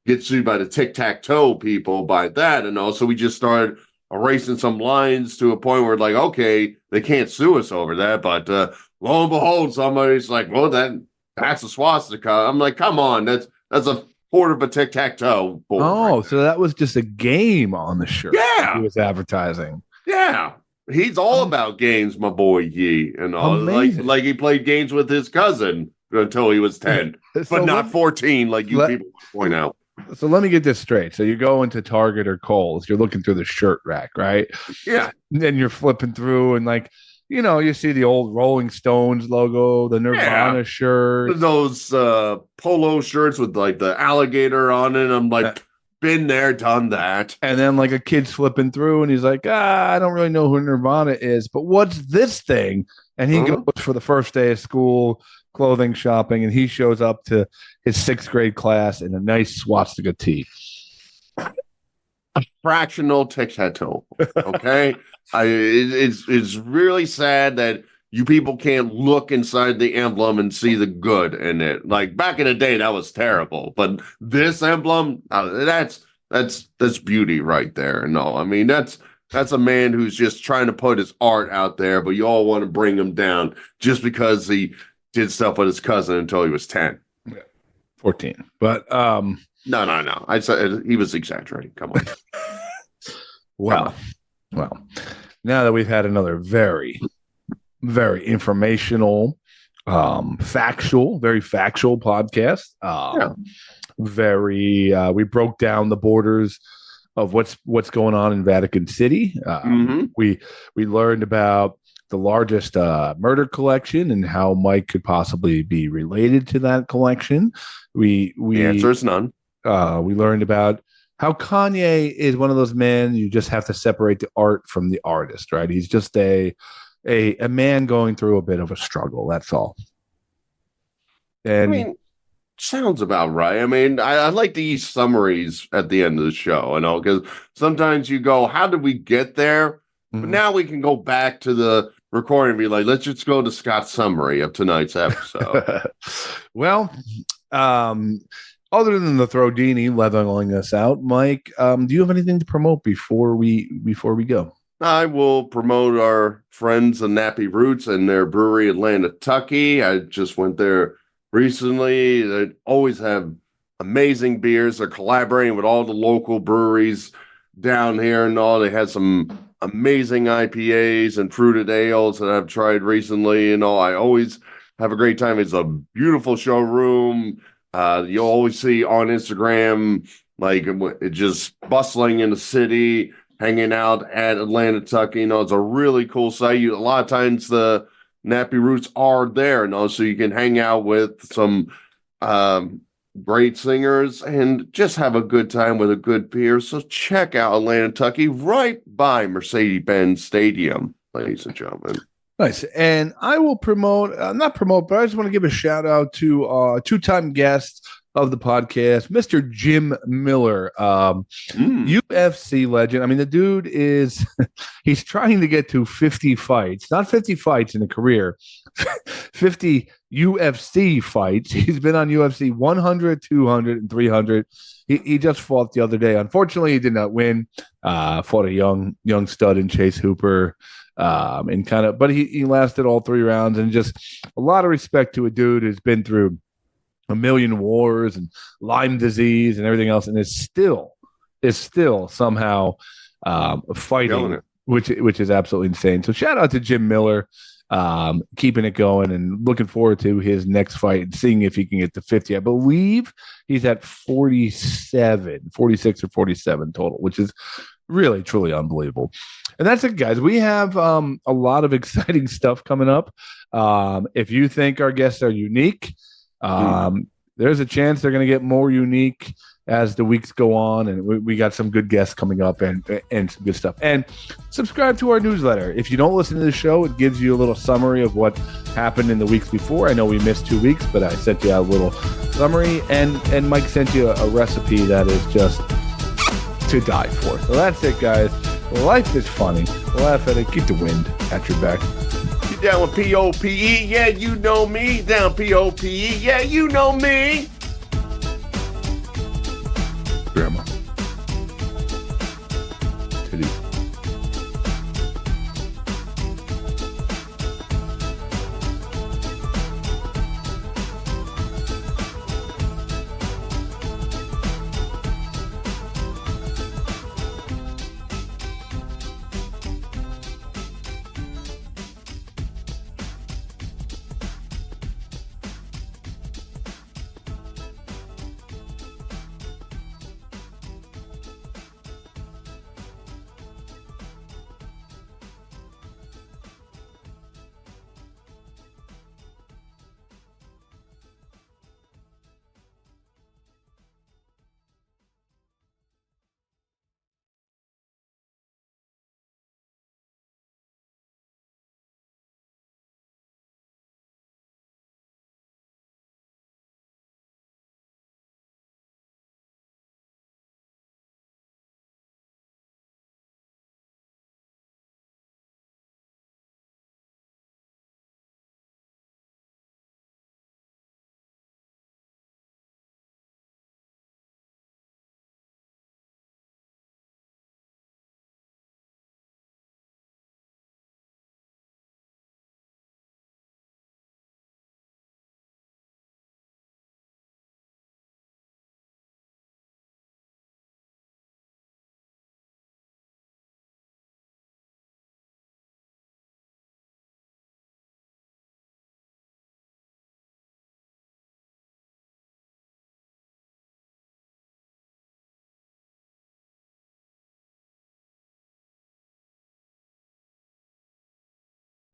get sued by the tic-tac-toe people by that. And also we just started erasing some lines to a point where like, okay, they can't sue us over that. But lo and behold, somebody's like, well, that's a swastika. I'm like, come on, that's a quarter of a tic-tac-toe. Oh, right, so that was just a game on the shirt. Yeah. He was advertising. Yeah. He's all about games, my boy Yee. And all like he played games with his cousin until he was 10, but not 14, like you people point out. So let me get this straight. So you go into Target or Kohl's, you're looking through the shirt rack, right? Yeah. And then you're flipping through, and like, you know, you see the old Rolling Stones logo, the Nirvana shirt, those polo shirts with like the alligator on it. I'm like, been there, done that. And then like a kid's flipping through, and he's like, I don't really know who Nirvana is, but what's this thing? And he goes for the first day of school, clothing shopping, and he shows up to his 6th grade class in a nice swastika tee. A fractional tic-tac-toe. Okay. It's really sad that you people can't look inside the emblem and see the good in it. Like back in the day, that was terrible. But this emblem, that's beauty right there. No, I mean that's a man who's just trying to put his art out there, but you all want to bring him down just because he did stuff with his cousin until he was 10. 14. But no. I said he was exaggerating. Come on. Well, now that we've had another very, very informational, very factual podcast, we broke down the borders of what's going on in Vatican City. We learned about the largest murder collection and how Mike could possibly be related to that collection. The answer is none. We learned about how Kanye is one of those men you just have to separate the art from the artist, right? He's just a man going through a bit of a struggle. That's all. And I mean, sounds about right. I mean, I like these summaries at the end of the show, because sometimes you go, how did we get there? But now we can go back to the recording and be like, let's just go to Scott's summary of tonight's episode. Well, other than the Throwdini leveling us out, Mike, do you have anything to promote before we go? I will promote our friends, the Nappy Roots, and their brewery, Atlanta, Tucky. I just went there recently. They always have amazing beers. They're collaborating with all the local breweries down here and all. They had some amazing IPAs and fruited ales that I've tried recently. I always have a great time. It's a beautiful showroom. You'll always see on Instagram, like it just bustling in the city, hanging out at Atlanta, Tucky. It's a really cool site. A lot of times the Nappy Roots are there, so you can hang out with some great singers and just have a good time with a good beer. So check out Atlanta, Tucky, right by Mercedes-Benz Stadium, ladies and gentlemen. Nice. And I will not promote, but I just want to give a shout out to two-time guest of the podcast, Mr. Jim Miller, UFC legend. I mean, the dude he's trying to get to 50 fights, not 50 fights in a career, 50 UFC fights. He's been on UFC 100, 200, and 300. He just fought the other day. Unfortunately, he did not win. Fought a young stud in Chase Hooper. But he lasted all 3 rounds, and just a lot of respect to a dude who's been through a million wars and Lyme disease and everything else, and is still somehow fighting, which is absolutely insane. So shout out to Jim Miller, keeping it going and looking forward to his next fight and seeing if he can get to 50. I believe he's at 46 or 47 total, which is really, truly unbelievable. And that's it, guys. We have a lot of exciting stuff coming up. If you think our guests are unique, there's a chance they're going to get more unique as the weeks go on. And we got some good guests coming up and some good stuff. And subscribe to our newsletter. If you don't listen to the show, it gives you a little summary of what happened in the weeks before. I know we missed 2 weeks, but I sent you out a little summary. And Mike sent you a recipe that is just to die for. So that's it, guys. Life is funny. Laugh at it. Keep the wind at your back. You down with P-O-P-E? Yeah, you know me. Down P-O-P-E? Yeah, you know me. Grandma.